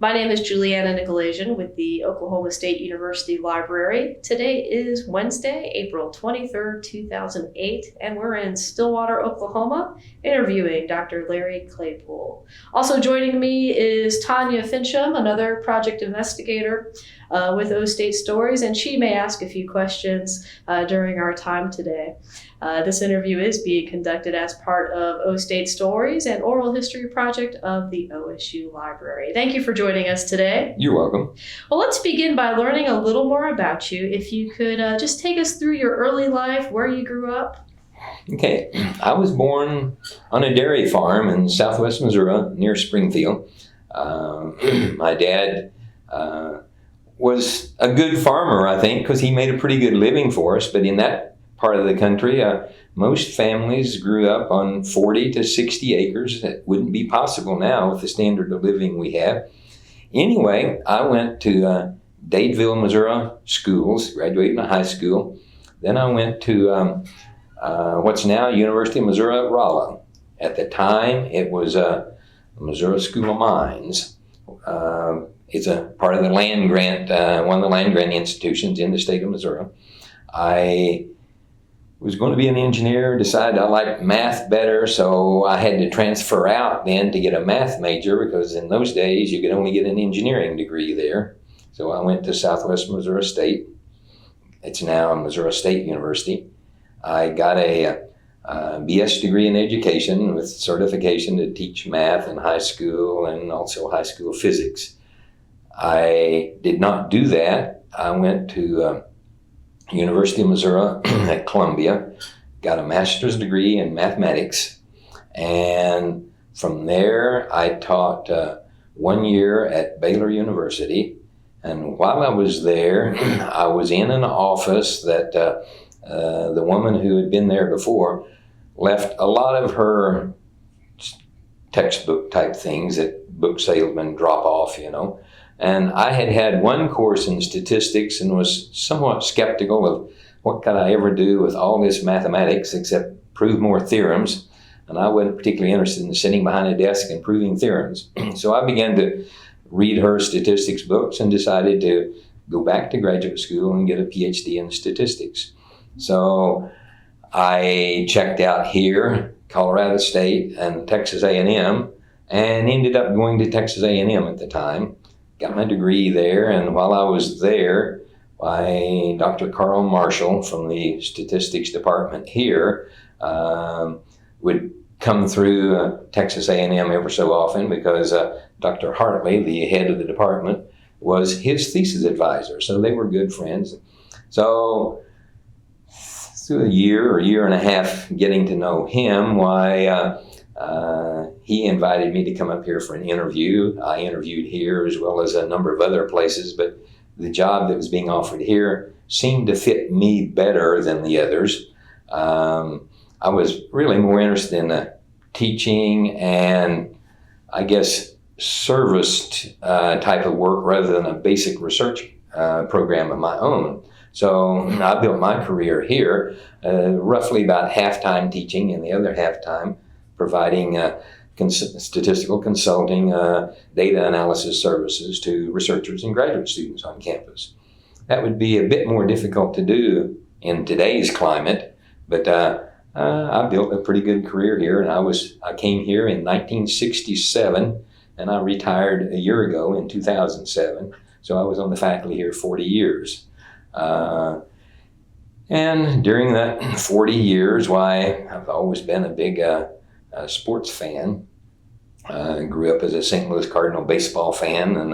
My name is Juliana Nykolaiszyn with the Oklahoma State University Library. Today is Wednesday, April 23rd, 2008, and we're in Stillwater, Oklahoma, interviewing Dr. Larry Claypool. Also joining me is Tanya Finchum, another project investigator with O State Stories, and she may ask a few questions during our time today. This interview is being conducted as part of O State Stories, an oral history project of the OSU Library. Thank you for joining us today. You're welcome. Well, let's begin by learning a little more about you. If you could just take us through your early life, where you grew up. Okay, I was born on a dairy farm in southwest Missouri near Springfield. My dad was a good farmer, I think, because he made a pretty good living for us, but in that part of the country, most families grew up on 40 to 60 acres. That wouldn't be possible now with the standard of living we have. Anyway, I went to Dadeville, Missouri schools, graduated in high school. Then I went to what's now University of Missouri at Rolla. At the time, it was Missouri School of Mines. It's a part of the land grant, one of the land grant institutions in the state of Missouri. I was going to be an engineer, decided I liked math better, so I had to transfer out then to get a math major, because in those days you could only get an engineering degree there. So I went to Southwest Missouri State. It's now Missouri State University. I got a BS degree in education with certification to teach math in high school and also high school physics. I did not do that. I went to University of Missouri at Columbia, got a master's degree in mathematics, and from there I taught 1 year at Baylor University. And while I was there, I was in an office that the woman who had been there before left a lot of her textbook type things that book salesmen drop off, you know. And I had had one course in statistics and was somewhat skeptical of what could I ever do with all this mathematics except prove more theorems. And I wasn't particularly interested in sitting behind a desk and proving theorems. So I began to read her statistics books and decided to go back to graduate school and get a PhD in statistics. So I checked out here, Colorado State and Texas A&M, and ended up going to Texas A&M at the time. Got my degree there, and while I was there, Dr. Carl Marshall from the statistics department here would come through Texas A&M ever so often, because Dr. Hartley, the head of the department, was his thesis advisor, so they were good friends. So through a year or year and a half getting to know him, he invited me to come up here for an interview. I interviewed here as well as a number of other places, but the job that was being offered here seemed to fit me better than the others. I was really more interested in teaching and, I guess, service type of work rather than a basic research program of my own. So I built my career here, roughly about half-time teaching and the other half-time providing statistical consulting, data analysis services to researchers and graduate students on campus. That would be a bit more difficult to do in today's climate, but I built a pretty good career here, and I came here in 1967, and I retired a year ago in 2007, so I was on the faculty here 40 years. And during that 40 years, I've always been a big sports fan. I grew up as a St. Louis Cardinal baseball fan, and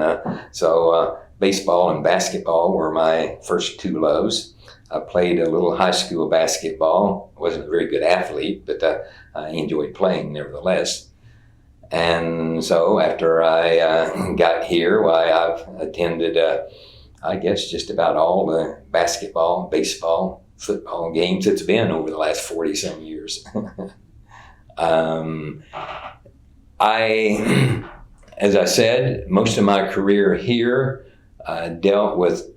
so baseball and basketball were my first two loves. I played a little high school basketball. I wasn't a very good athlete, but I enjoyed playing nevertheless. And so after I got here, I've attended, I guess, just about all the basketball, baseball, football games it's been over the last 40-some years. As I said, most of my career here dealt with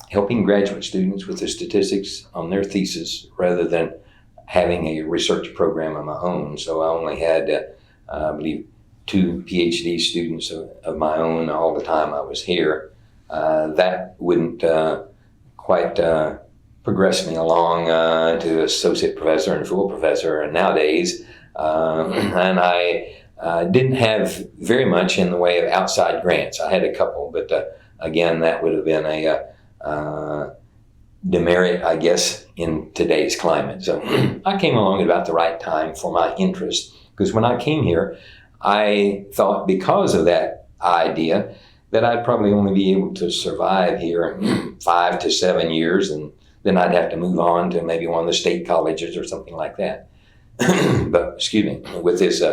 helping graduate students with the statistics on their thesis rather than having a research program of my own. So I only had, I believe, 2 PhD students of my own all the time I was here. That wouldn't quite progress me along to associate professor and full professor nowadays. And I didn't have very much in the way of outside grants. I had a couple, but again, that would have been a demerit, I guess, in today's climate. So I came along at about the right time for my interest, because when I came here, I thought, because of that idea, that I'd probably only be able to survive here 5 to 7 years, and then I'd have to move on to maybe one of the state colleges or something like that. But, excuse me, with this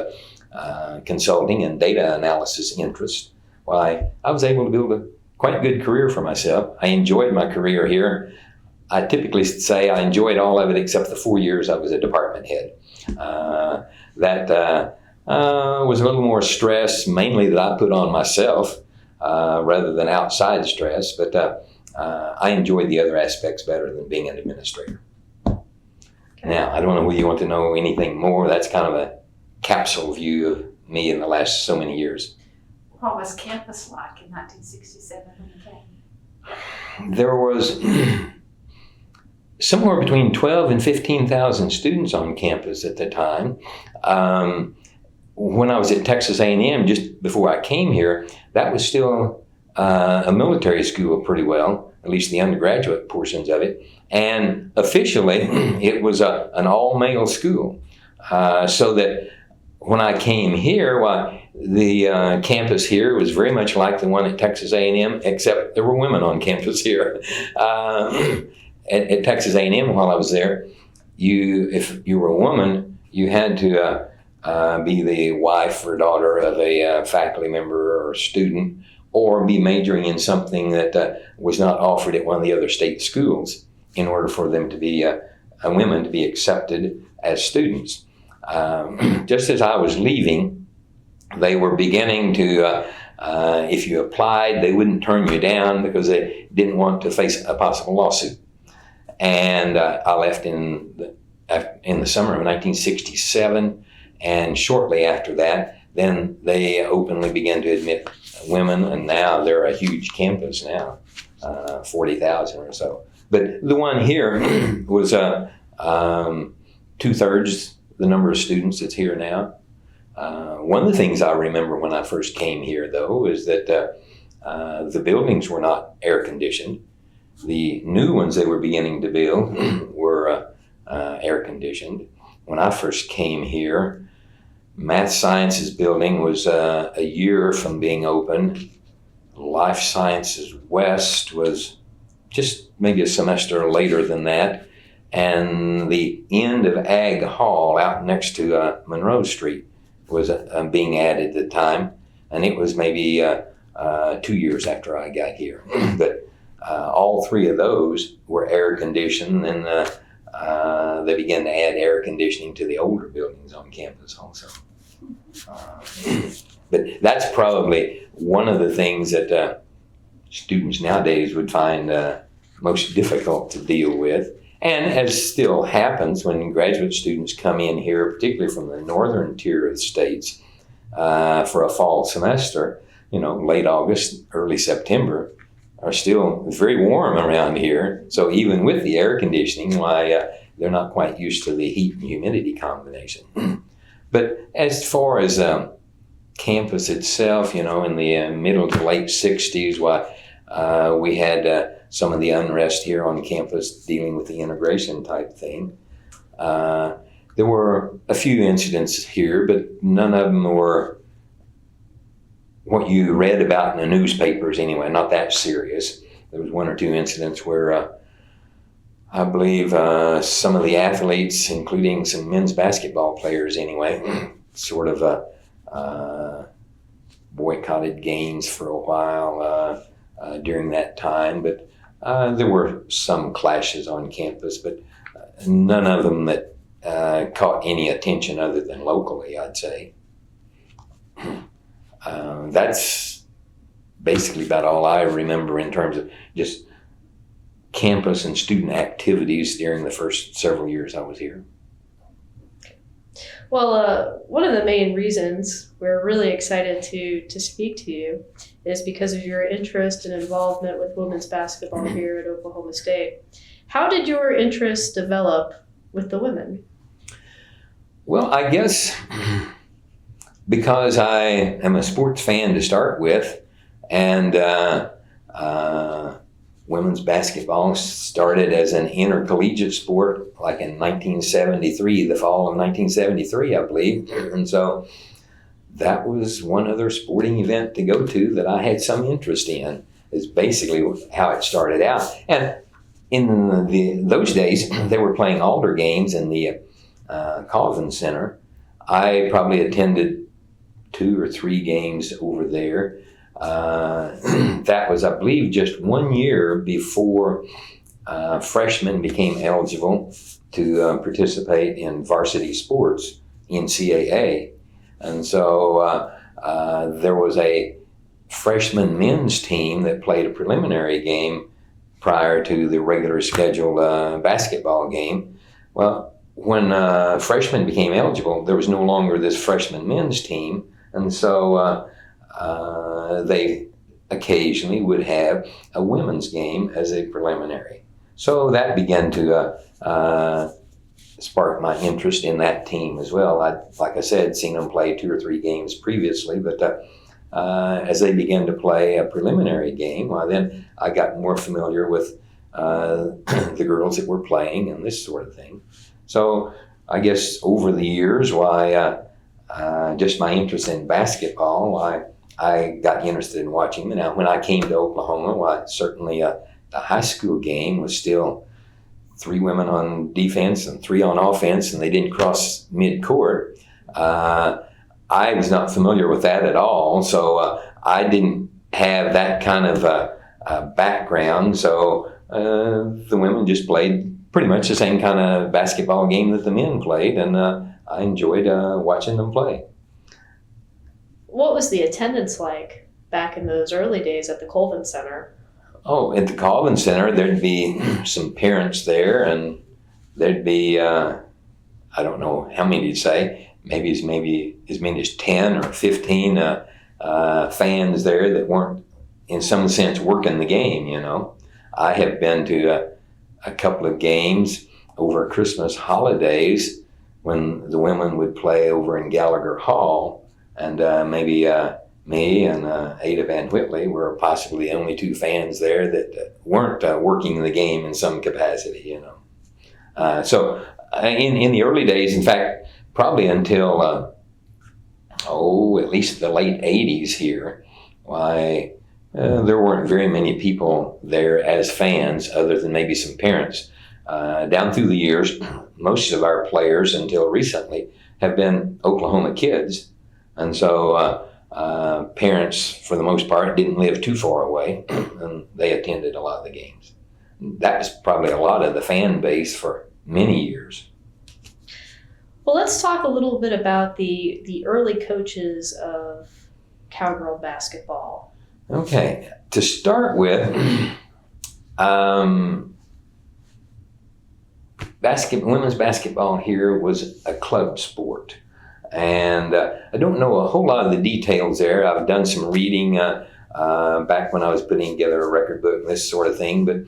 consulting and data analysis interest, why, I was able to build a quite good career for myself. I enjoyed my career here. I typically say I enjoyed all of it except the 4 years I was a department head. That was a little more stress, mainly that I put on myself rather than outside stress, but I enjoyed the other aspects better than being an administrator. Now, I don't know whether you want to know anything more. That's kind of a capsule view of me in the last so many years. What was campus like in 1967 when you came? There was somewhere between 12 and 15,000 students on campus at the time. When I was at Texas A&M, just before I came here, that was still a military school pretty well, at least the undergraduate portions of it. And officially, it was an all-male school. So that when I came here, the campus here was very much like the one at Texas A&M, except there were women on campus here. At Texas A&M, while I was there, if you were a woman, you had to be the wife or daughter of a faculty member or student, or be majoring in something that was not offered at one of the other state schools in order for them to be women to be accepted as students. Just as I was leaving, they were beginning to, if you applied, they wouldn't turn you down because they didn't want to face a possible lawsuit. And I left in the summer of 1967, and shortly after that, then they openly began to admit women, and now they're a huge campus now, 40,000 or so. But the one here was 2/3 the number of students that's here now. One of the things I remember when I first came here, though, is that the buildings were not air conditioned. The new ones they were beginning to build were air conditioned. When I first came here, Math Sciences building was a year from being open. Life Sciences West was just maybe a semester later than that. And the end of Ag Hall out next to Monroe Street was being added at the time. And it was maybe 2 years after I got here. But all three of those were air conditioned, and they began to add air conditioning to the older buildings on campus also. But that's probably one of the things that students nowadays would find most difficult to deal with. And as still happens when graduate students come in here, particularly from the northern tier of the states, for a fall semester, late August, early September, are still very warm around here. So even with the air conditioning, they're not quite used to the heat and humidity combination. But as far as campus itself, in the middle to late 60s, we had some of the unrest here on campus dealing with the integration type thing. There were a few incidents here, but none of them were what you read about in the newspapers anyway, not that serious. There was one or two incidents where I believe some of the athletes, including some men's basketball players anyway, sort of boycotted games for a while during that time. But there were some clashes on campus, but none of them that caught any attention other than locally, I'd say. That's basically about all I remember in terms of just campus and student activities during the first several years I was here. Well, one of the main reasons we're really excited to speak to you is because of your interest and involvement with women's basketball here at Oklahoma State. How did your interest develop with the women? Well, I guess because I am a sports fan to start with, and women's basketball started as an intercollegiate sport like in 1973, the fall of 1973, I believe. And so that was one other sporting event to go to that I had some interest in, is basically how it started out. And in those days, they were playing Alder games in the Colvin Center. I probably attended 2 or 3 games over there. That was, I believe, just 1 year before freshmen became eligible to participate in varsity sports, NCAA. And so there was a freshman men's team that played a preliminary game prior to the regular scheduled basketball game. Well, when freshmen became eligible, there was no longer this freshman men's team. And so they occasionally would have a women's game as a preliminary. So that began to spark my interest in that team as well. I, like I said, seen them play 2 or 3 games previously, but as they began to play a preliminary game, well, then I got more familiar with the girls that were playing and this sort of thing. So I guess over the years, just my interest in basketball, I got interested in watching them. Now, when I came to Oklahoma, certainly the high school game was still 3 women on defense and 3 on offense, and they didn't cross mid-court. I was not familiar with that at all, so I didn't have that kind of background. So the women just played pretty much the same kind of basketball game that the men played, and I enjoyed watching them play. What was the attendance like back in those early days at the Colvin Center? Oh, at the Colvin Center, there'd be some parents there, and there'd be, I don't know how many you'd say, maybe as many as 10 or 15 fans there that weren't, in some sense, working the game, you know. I have been to a couple of games over Christmas holidays when the women would play over in Gallagher Hall, and maybe me and Ada Van Whitley were possibly the only 2 fans there that weren't working the game in some capacity, you know. So in the early days, in fact, probably until, at least the late 80s here, there weren't very many people there as fans other than maybe some parents. Down through the years, most of our players until recently have been Oklahoma kids. And so parents, for the most part, didn't live too far away, and they attended a lot of the games. That was probably a lot of the fan base for many years. Well, let's talk a little bit about the early coaches of cowgirl basketball. Okay, to start with, women's basketball here was a club sport. And I don't know a whole lot of the details there. I've done some reading back when I was putting together a record book and this sort of thing. But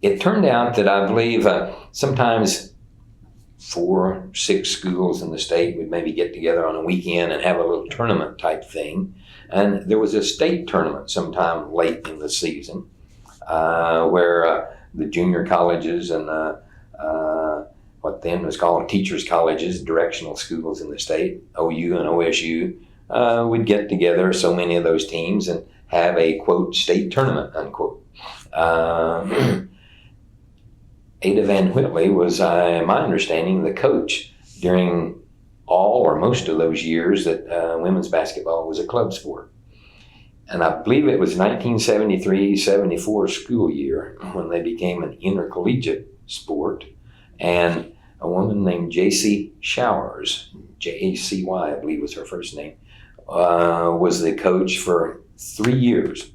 it turned out that I believe sometimes 4 or 6 schools in the state would maybe get together on a weekend and have a little tournament type thing. And there was a state tournament sometime late in the season where the junior colleges and what then was called teachers' colleges, directional schools in the state, OU and OSU, would get together, so many of those teams, and have a, quote, state tournament, unquote. Ada Van Whitley was, my understanding, the coach during all or most of those years that women's basketball was a club sport. And I believe it was 1973-74 school year when they became an intercollegiate sport. And a woman named J.C. Showers, J-A-C-Y, I believe was her first name, was the coach for 3 years.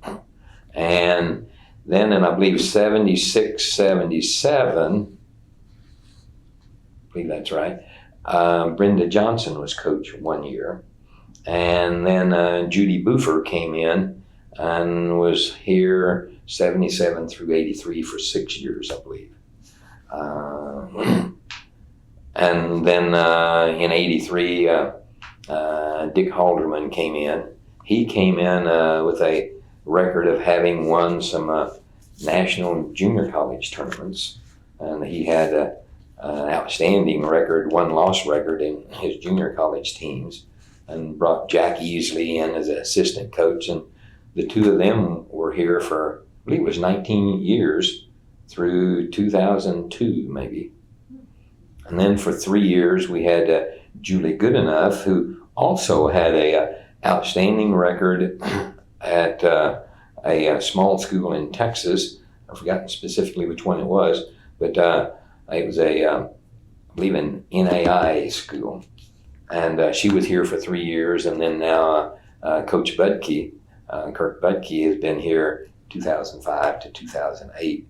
And then in, I believe, 76, 77, I believe that's right, Brenda Johnson was coach 1 year. And then Judy Boofer came in and was here 77 through 83 for 6 years, I believe. And then in 83, Dick Halderman came in. He came in with a record of having won some national junior college tournaments. And he had an outstanding record, 1-loss record in his junior college teams, and brought Jack Easley in as an assistant coach. And the two of them were here for, I believe it was 19 years through 2002, maybe. And then for 3 years, we had Julie Goodenough, who also had a outstanding record at a small school in Texas. I've forgotten specifically which one it was, but it was I believe an NAI school. And she was here for 3 years, and then now Coach Budke, Kirk Budke, has been here 2005 to 2008.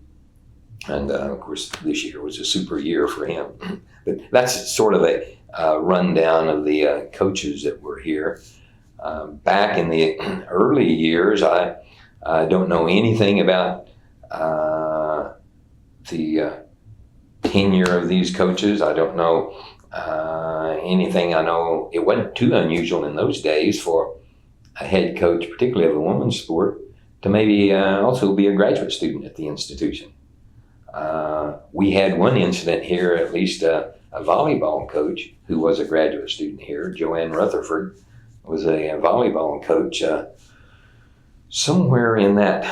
And of course, this year was a super year for him. But that's sort of a rundown of the coaches that were here. Back in the early years, I don't know anything about the tenure of these coaches. I don't know anything. I know it wasn't too unusual in those days for a head coach, particularly of a women's sport, to maybe also be a graduate student at the institution. We had one incident here, at least a volleyball coach who was a graduate student here, Joanne Rutherford, was a volleyball coach somewhere in that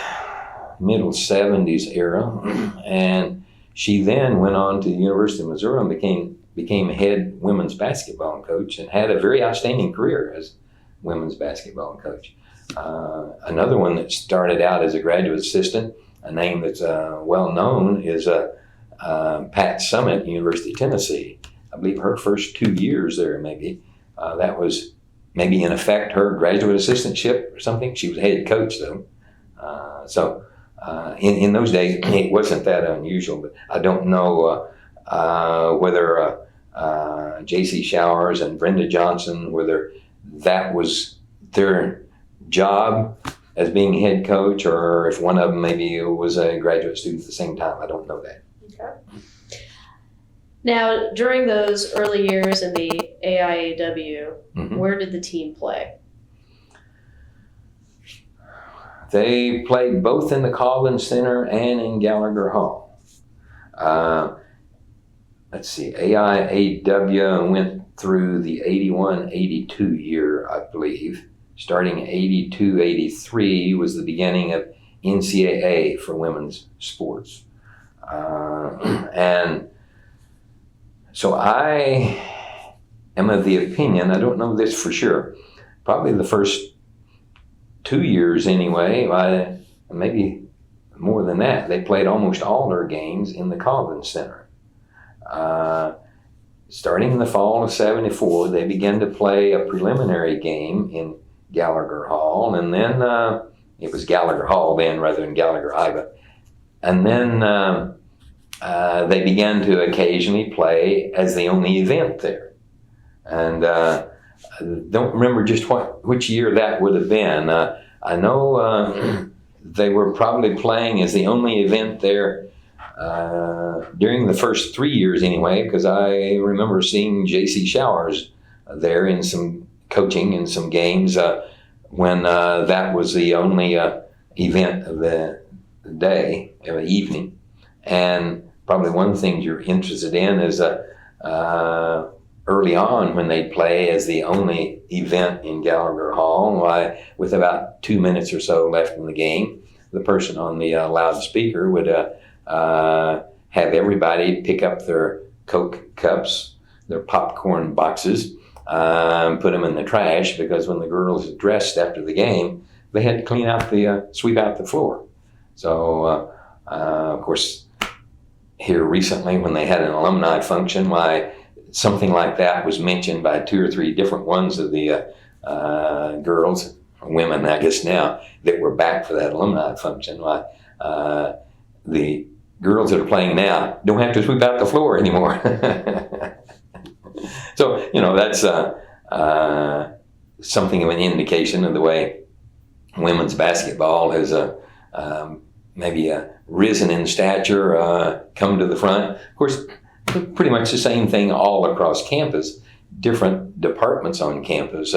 middle 70s era. And she then went on to the University of Missouri and became head women's basketball coach and had a very outstanding career as women's basketball coach. Another one that started out as a graduate assistant, a name that's well known, is Pat Summitt, University of Tennessee. I believe her first 2 years there, maybe, that was maybe in effect her graduate assistantship or something. She was head coach though. So in those days, it wasn't that unusual, but I don't know whether J.C. Showers and Brenda Johnson, whether that was their job as being head coach, or if one of them maybe was a graduate student at the same time. I don't know that. Okay. Now, during those early years in the AIAW, where did the team play? They played both in the Collins Center and in Gallagher Hall. Let's see, AIAW went through the 81-82 year, I believe. Starting 82-83 was the beginning of NCAA for women's sports. And so I am of the opinion, I don't know this for sure, probably the first 2 years anyway, maybe more than that, they played almost all their games in the Collins Center. Starting in the fall of 74, they began to play a preliminary game in Gallagher Hall, and then it was Gallagher Hall then rather than Gallagher Iva. And then they began to occasionally play as the only event there. And I don't remember just which year that would have been. I know they were probably playing as the only event there during the first 3 years anyway, because I remember seeing J.C. Showers there in some coaching in some games when that was the only event of the day, of the evening. And probably one of the things you're interested in is early on when they'd play as the only event in Gallagher Hall, with about 2 minutes or so left in the game, the person on the loudspeaker would have everybody pick up their Coke cups, their popcorn boxes, put them in the trash, because when the girls dressed after the game, they had to clean out sweep out the floor. So, of course, here recently when they had an alumni function, something like that was mentioned by 2 or 3 different ones of the girls, women I guess now, that were back for that alumni function. The girls that are playing now don't have to sweep out the floor anymore. So, that's something of an indication of the way women's basketball has maybe risen in stature, come to the front. Of course, pretty much the same thing all across campus, different departments on campus.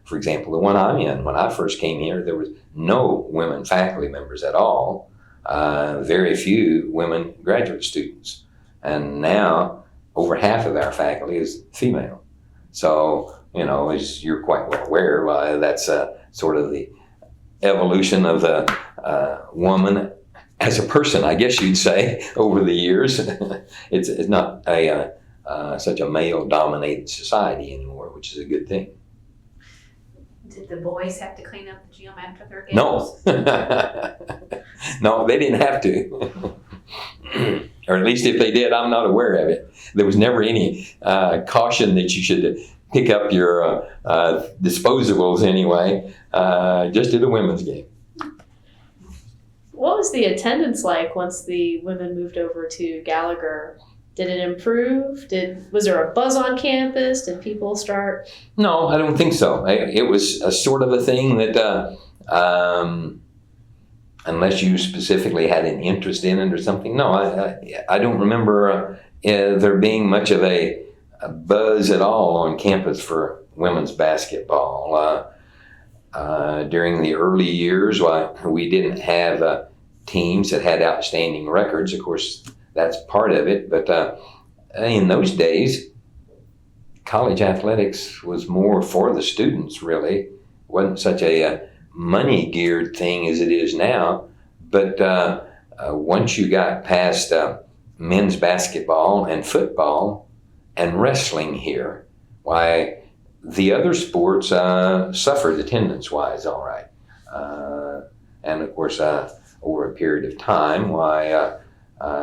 For example, the one I'm in, when I first came here, there was no women faculty members at all, very few women graduate students. And now, over half of our faculty is female. So, as you're quite well aware, that's sort of the evolution of the woman as a person, I guess you'd say, over the years. It's not such a male-dominated society anymore, which is a good thing. Did the boys have to clean up the gym after their games? No. No, they didn't have to. Or at least if they did, I'm not aware of it. There was never any caution that you should pick up your disposables anyway, just at a women's game. What was the attendance like once the women moved over to Gallagher? Did it improve? Was there a buzz on campus? Did people start? No, I don't think so. It was a sort of a thing that, unless you specifically had an interest in it or something, no, I don't remember there being much of a buzz at all on campus for women's basketball. During the early years, we didn't have teams that had outstanding records. Of course, that's part of it. But in those days, college athletics was more for the students, really. It wasn't such a money-geared thing as it is now. But once you got past men's basketball and football and wrestling here, the other sports suffered attendance-wise, all right. And of course, over a period of time,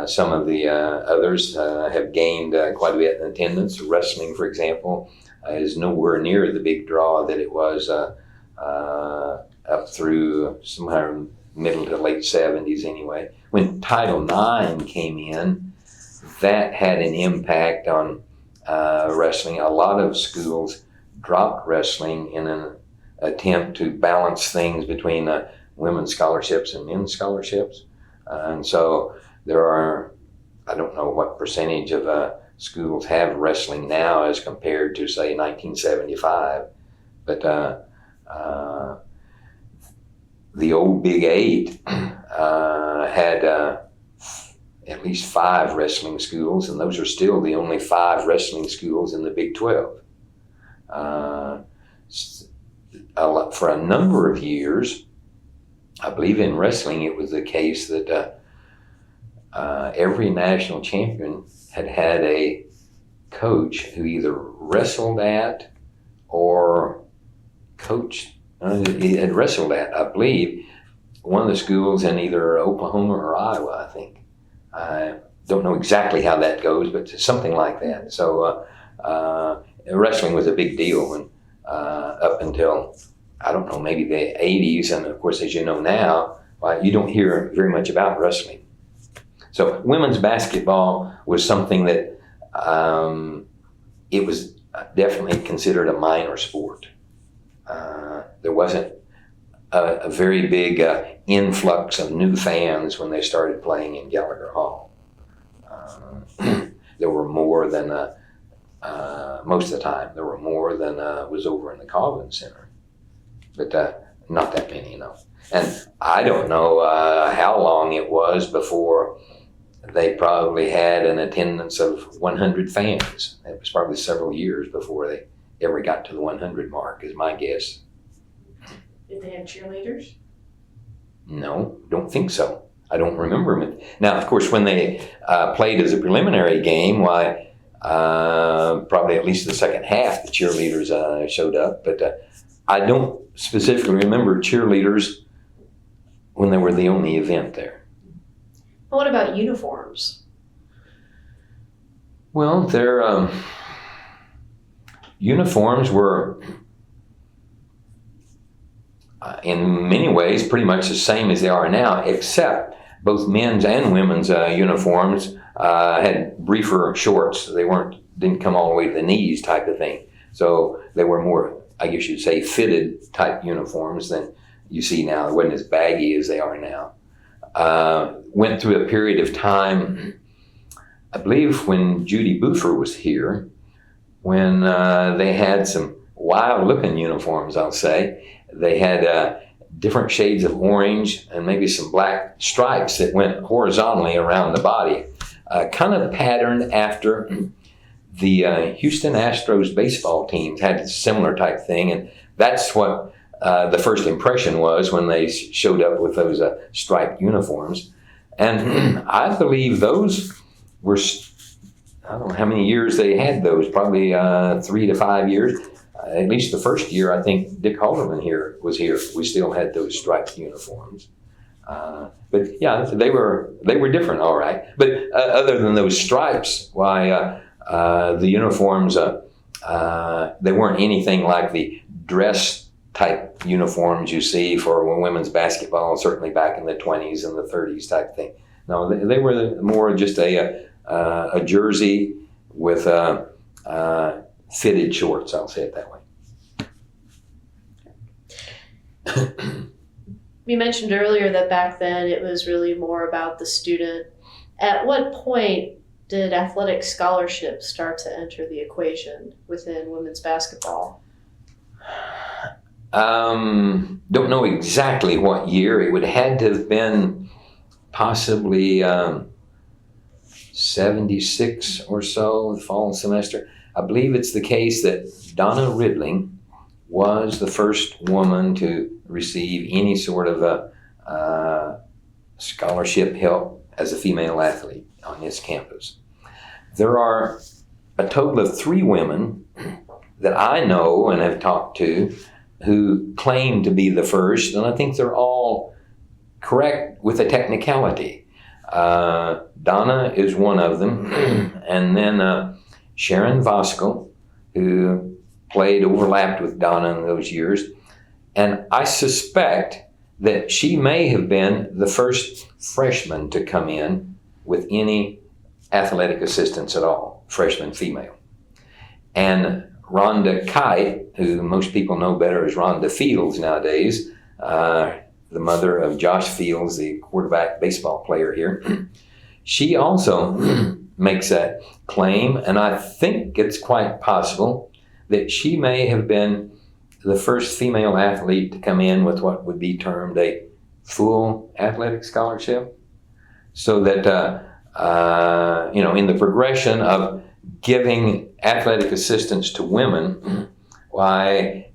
some of the others have gained quite a bit in attendance. Wrestling, for example, is nowhere near the big draw that it was up through somewhere middle to late 70s anyway. When Title IX came in, that had an impact on wrestling. A lot of schools dropped wrestling in an attempt to balance things between women's scholarships and men's scholarships. And so there are, I don't know what percentage of schools have wrestling now as compared to, say, 1975. But the old Big Eight had at least 5 wrestling schools, and those are still the only 5 wrestling schools in the Big 12. For a number of years, I believe in wrestling it was the case that every national champion had a coach who either wrestled at or coached. He had wrestled at, I believe, one of the schools in either Oklahoma or Iowa, I think. I don't know exactly how that goes, but something like that. So wrestling was a big deal when up until, I don't know, maybe the 80s. And of course, as you know now, you don't hear very much about wrestling. So women's basketball was something that it was definitely considered a minor sport. There wasn't a very big influx of new fans when they started playing in Gallagher Hall. There were more than, most of the time, there were more than was over in the Colvin Center. But not that many, no. And I don't know how long it was before they probably had an attendance of 100 fans. It was probably several years before they ever got to the 100 mark, is my guess. Did they have cheerleaders? No, don't think so. I don't remember them. Now, of course, when they played as a preliminary game, probably at least the second half, the cheerleaders showed up. But I don't specifically remember cheerleaders when they were the only event there. What about uniforms? Well, their uniforms were, in many ways, pretty much the same as they are now, except both men's and women's uniforms had briefer shorts. They weren't didn't come all the way to the knees type of thing. So they were more, I guess you'd say, fitted type uniforms than you see now. It wasn't as baggy as they are now. Went through a period of time, I believe when Judy Buffer was here, when they had some wild looking uniforms, I'll say. They had different shades of orange and maybe some black stripes that went horizontally around the body, kind of patterned after the Houston Astros baseball teams had a similar type thing, and that's what the first impression was when they showed up with those striped uniforms. And I believe those were, I don't know how many years they had those, probably 3 to 5 years. At least the first year, I think Dick Halderman was here. We still had those striped uniforms. But yeah, they were different, all right. But other than those stripes, why the uniforms, they weren't anything like the dress type uniforms you see for women's basketball, certainly back in the 20s and the 30s type thing. No, they were more just a jersey with fitted shorts, I'll say it that way. You mentioned earlier that back then it was really more about the student. At what point did athletic scholarships start to enter the equation within women's basketball? Don't know exactly what year. It would had to have been possibly 76 or so, the fall semester. I believe it's the case that Donna Ridling was the first woman to receive any sort of scholarship help as a female athlete on this campus. There are a total of 3 women that I know and have talked to who claim to be the first, and I think they're all correct with a technicality. Donna is one of them, and then Sharon Voskel, who overlapped with Donna in those years, and I suspect that she may have been the first freshman to come in with any athletic assistance at all, freshman female. And Rhonda Kite, who most people know better as Rhonda Fields nowadays, the mother of Josh Fields, the quarterback baseball player here, she also makes that claim, and I think it's quite possible that she may have been the first female athlete to come in with what would be termed a full athletic scholarship. So that, in the progression of giving athletic assistance to women, why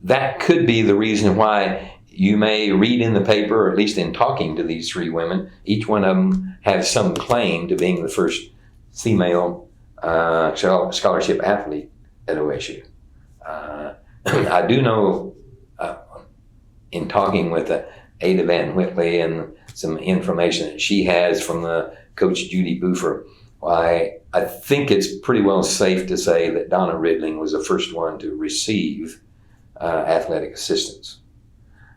that could be the reason why you may read in the paper, or at least in talking to these 3 women, each one of them has some claim to being the first female scholarship athlete at OSU. I do know, in talking with Ada Van Whitley and some information that she has from the coach Judy Buffer, why I think it's pretty well safe to say that Donna Ridling was the first one to receive athletic assistance.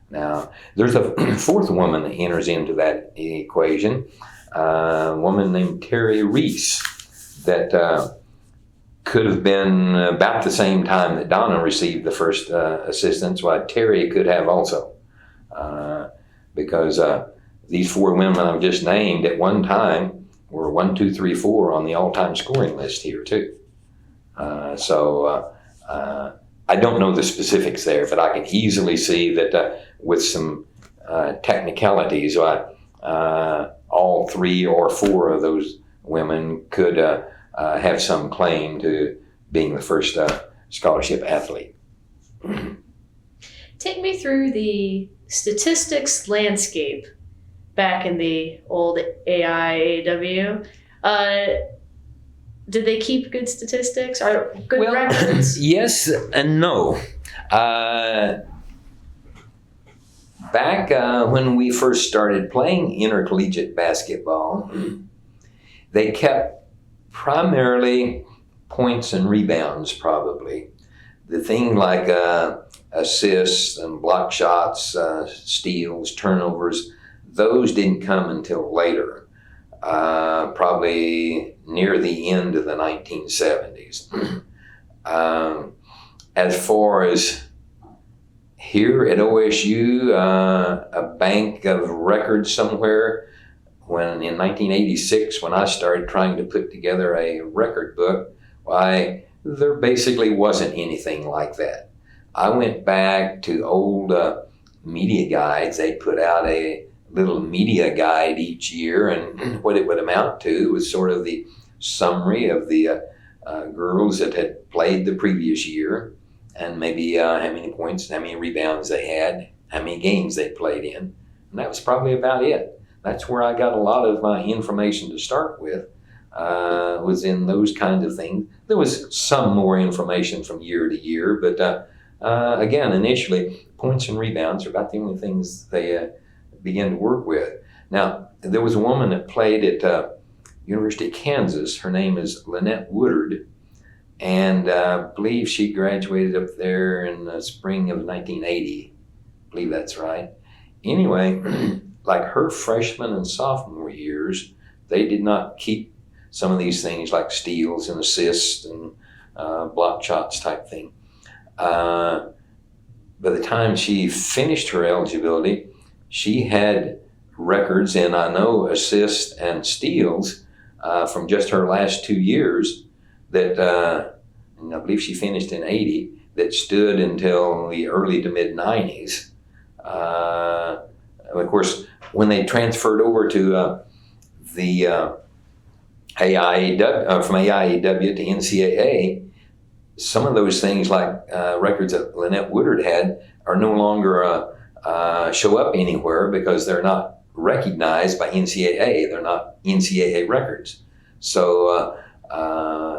Now, there's a 4th woman that enters into that equation, a woman named Terry Reese, that could have been about the same time that Donna received the first assistance, why Terry could have also. Because these 4 women I've just named at one time were 1, 2, 3, 4 on the all-time scoring list here too. So I don't know the specifics there, but I can easily see that with some technicalities, all 3 or 4 of those women could have some claim to being the first scholarship athlete. Take me through the statistics landscape back in the old AIAW. Did they keep good statistics or good records? Yes and no. Back when we first started playing intercollegiate basketball, they kept primarily points and rebounds, probably. The thing like assists and block shots, steals, turnovers, those didn't come until later. probably near the end of the 1970s. As far as here at OSU, a bank of records somewhere, when in 1986, when I started trying to put together a record book, why, there basically wasn't anything like that. I went back to old media guides. They put out a little media guide each year, and what it would amount to was sort of the summary of the girls that had played the previous year, and maybe how many points, how many rebounds they had, how many games they played in. And that was probably about it. That's where I got a lot of my information to start with, was in those kinds of things. There was some more information from year to year, but again, initially, points and rebounds are about the only things they began to work with. Now, there was a woman that played at University of Kansas. Her name is Lynette Woodard, and I believe she graduated up there in the spring of 1980. I believe that's right. Anyway, like her freshman and sophomore years, they did not keep some of these things like steals and assists and block shots type thing. By the time she finished her eligibility, she had records in, I know, assists and steals from just her last 2 years that, and I believe she finished in 80, that stood until the early to mid 90s. Of course, when they transferred over to the AIAW, from AIAW to NCAA, some of those things like records that Lynette Woodard had are no longer show up anywhere because they're not recognized by NCAA. They're not NCAA records. So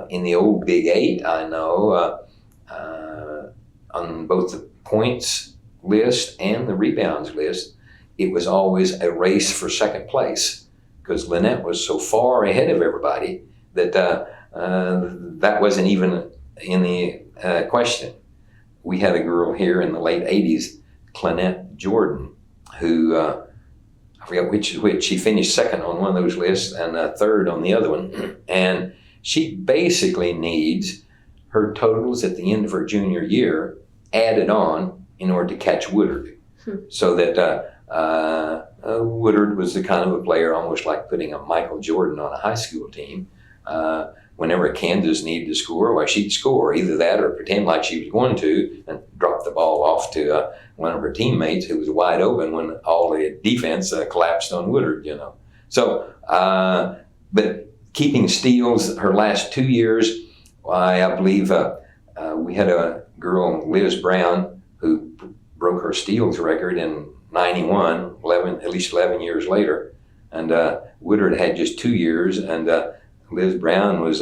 in the old Big Eight, I know on both the points list and the rebounds list, it was always a race for second place because Lynette was so far ahead of everybody that that wasn't even in the question. We had a girl here in the late 80s, Clennette Jordan, who I forget which is which. She finished second on one of those lists and third on the other one. And she basically needs her totals at the end of her junior year added on in order to catch Woodard. So that Woodard was the kind of a player almost like putting a Michael Jordan on a high school team. Whenever Kansas needed to score, well, she'd score, either that or pretend like she was going to and drop the ball off to one of her teammates who was wide open when all the defense collapsed on Woodard, you know. So, but keeping steals her last 2 years, why, I believe we had a girl, Liz Brown, who broke her steals record in 91, at least 11 years later. And Woodard had just 2 years, and Liz Brown was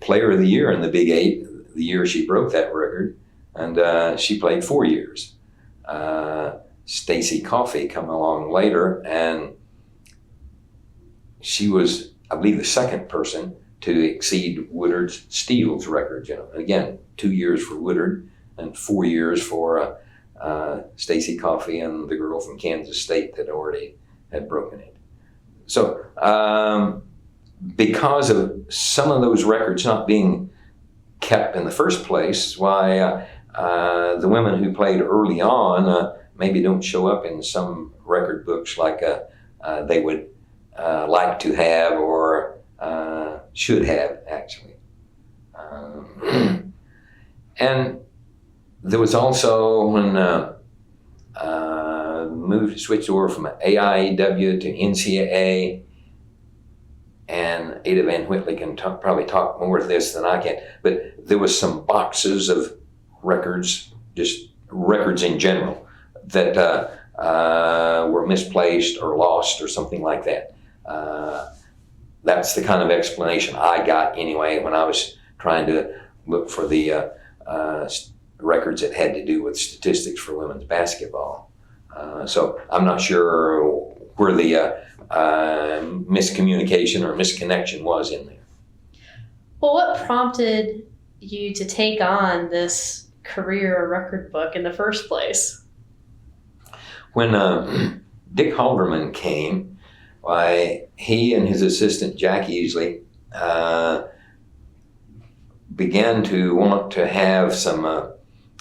player of the year in the Big Eight the year she broke that record, and she played 4 years. Stacy Coffey come along later, and she was, I believe, the second person to exceed Woodard's steals record. You know, again, 2 years for Woodard and 4 years for Stacy Coffey and the girl from Kansas State that already had broken it. So because of some of those records not being kept in the first place, why the women who played early on maybe don't show up in some record books like they would like to have or should have, actually. And there was also when switched over from AIAW to NCAA, and Ada Van Whitley can probably talk more to this than I can, but there was some boxes of records, just records in general, that were misplaced or lost or something like that. That's the kind of explanation I got anyway when I was trying to look for the records that had to do with statistics for women's basketball. So I'm not sure where the miscommunication or misconnection was in there. Well, what prompted you to take on this career record book in the first place? When Dick Halderman came, why he and his assistant Jack Easley began to want to have some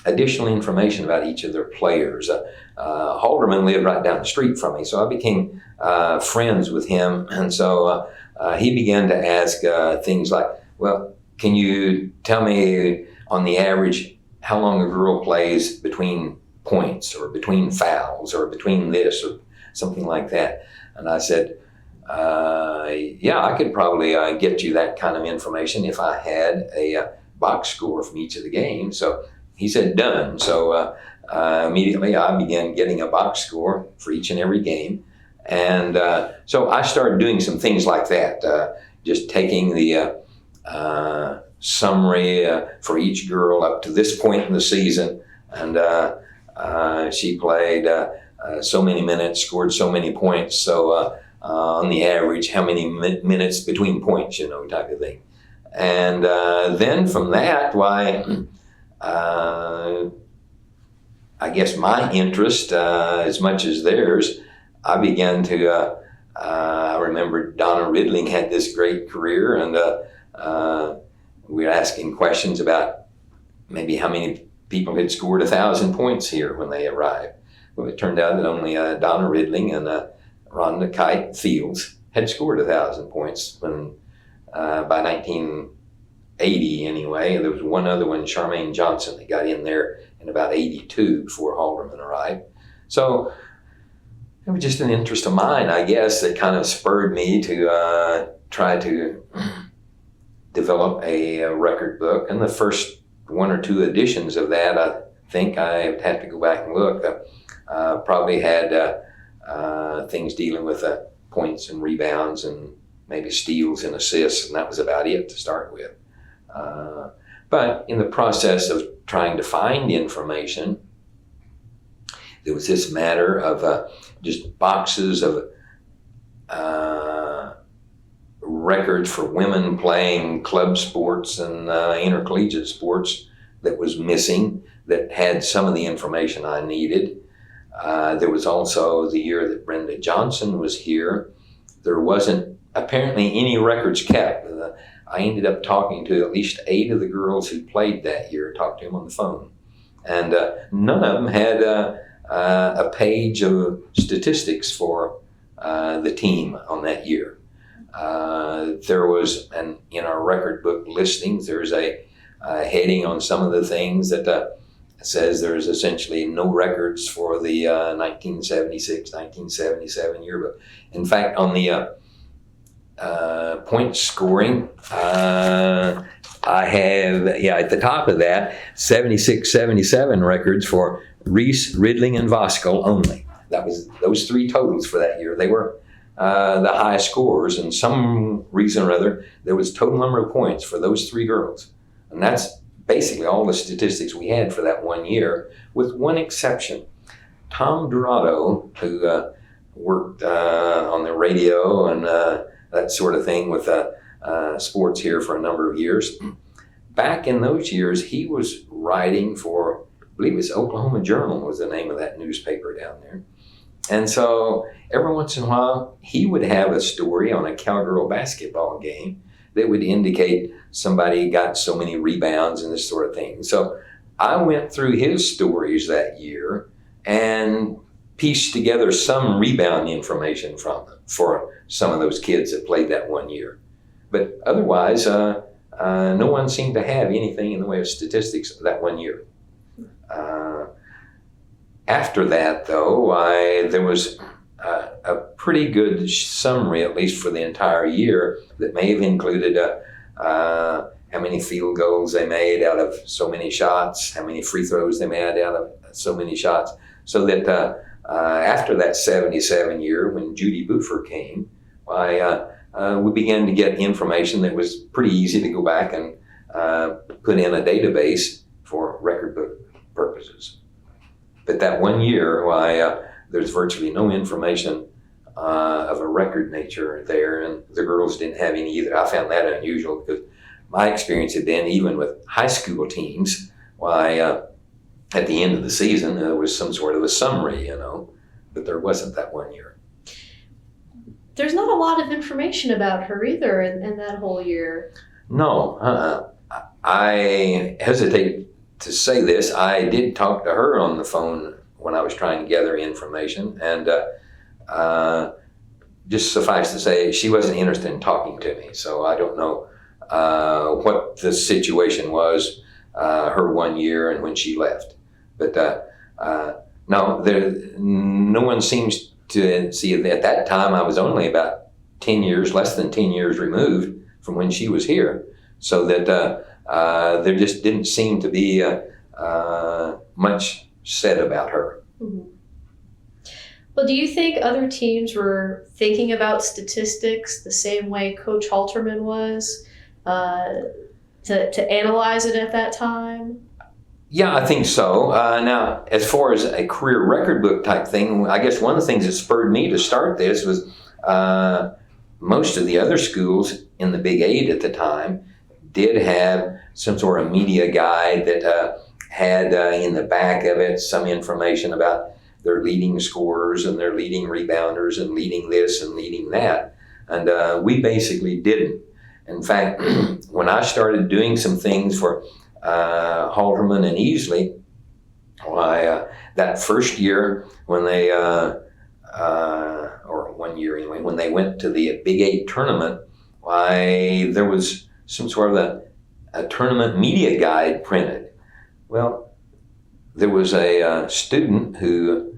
additional information about each of their players. Halderman lived right down the street from me, so I became friends with him, and so he began to ask things like, well, can you tell me on the average how long a girl plays between points or between fouls or between this or something like that? And I said, yeah, I could probably get you that kind of information if I had a box score from each of the games. So he said, done. So immediately I began getting a box score for each and every game. And so I started doing some things like that, just taking the summary for each girl up to this point in the season. And she played so many minutes, scored so many points. So on the average, how many minutes between points, type of thing. And then from that, I guess my interest, as much as theirs, I began to, I remember Donna Ridling had this great career, and we were asking questions about maybe how many people had scored 1,000 points here when they arrived. Well, it turned out that only Donna Ridling and Rhonda Kite Fields had scored 1,000 points when, by 1980 anyway. And there was one other one, Charmaine Johnson, that got in there in about 82 before Halderman arrived. So it was just an interest of mine, I guess, that kind of spurred me to try to develop a record book. And the first one or two editions of that, I think I have to go back and look, probably had things dealing with points and rebounds and maybe steals and assists, and that was about it to start with. But in the process of trying to find information, there was this matter of just boxes of records for women playing club sports and intercollegiate sports that was missing, that had some of the information I needed. There was also the year that Brenda Johnson was here. There wasn't apparently any records kept. I ended up talking to at least 8 of the girls who played that year, talked to them on the phone. And none of them had a page of statistics for the team on that year. There was, and in our record book listings, there's a heading on some of the things that says there's essentially no records for the 1976, 1977 yearbook. In fact, on the point scoring, I have, at the top of that, 76, 77 records for Reese, Ridling, and Voskuhl only. That was those 3 totals for that year. They were the highest scorers, and some reason or other, there was total number of points for those 3 girls. And that's basically all the statistics we had for that one year, with one exception. Tom Dorado, who worked on the radio and that sort of thing with sports here for a number of years. Back in those years, he was writing for, I believe it was Oklahoma Journal was the name of that newspaper down there. And so every once in a while, he would have a story on a cowgirl basketball game that would indicate somebody got so many rebounds and this sort of thing. So I went through his stories that year and pieced together some rebound information from them for some of those kids that played that one year. But otherwise, no one seemed to have anything in the way of statistics that one year. After that, though, there was a pretty good summary, at least for the entire year, that may have included how many field goals they made out of so many shots, how many free throws they made out of so many shots, so that after that 77 year, when Judy Buffer came, we began to get information that was pretty easy to go back and put in a database for record book purposes. But that one year, there's virtually no information of a record nature there, and the girls didn't have any either. I found that unusual because my experience had been, even with high school teams, at the end of the season, there was some sort of a summary, but there wasn't that one year. There's not a lot of information about her either in that whole year. No, I hesitate to say this. I did talk to her on the phone when I was trying to gather information, and just suffice to say, she wasn't interested in talking to me. So I don't know what the situation was her 1 year and when she left. But no, no one seems to see at that time. I was only about 10 years, less than 10 years removed from when she was here. So that there just didn't seem to be much said about her. Mm-hmm. Well, do you think other teams were thinking about statistics the same way Coach Halterman was to analyze it at that time? Yeah, I think so. Now, as far as a career record book type thing, I guess one of the things that spurred me to start this was most of the other schools in the Big 8 at the time did have some sort of media guide that had in the back of it some information about their leading scorers and their leading rebounders and leading this and leading that. And we basically didn't. In fact, when I started doing some things for Halterman and Easley, that first year when they, or 1 year anyway, when they went to the Big 8 tournament, there was some sort of a tournament media guide printed. Well, there was a student who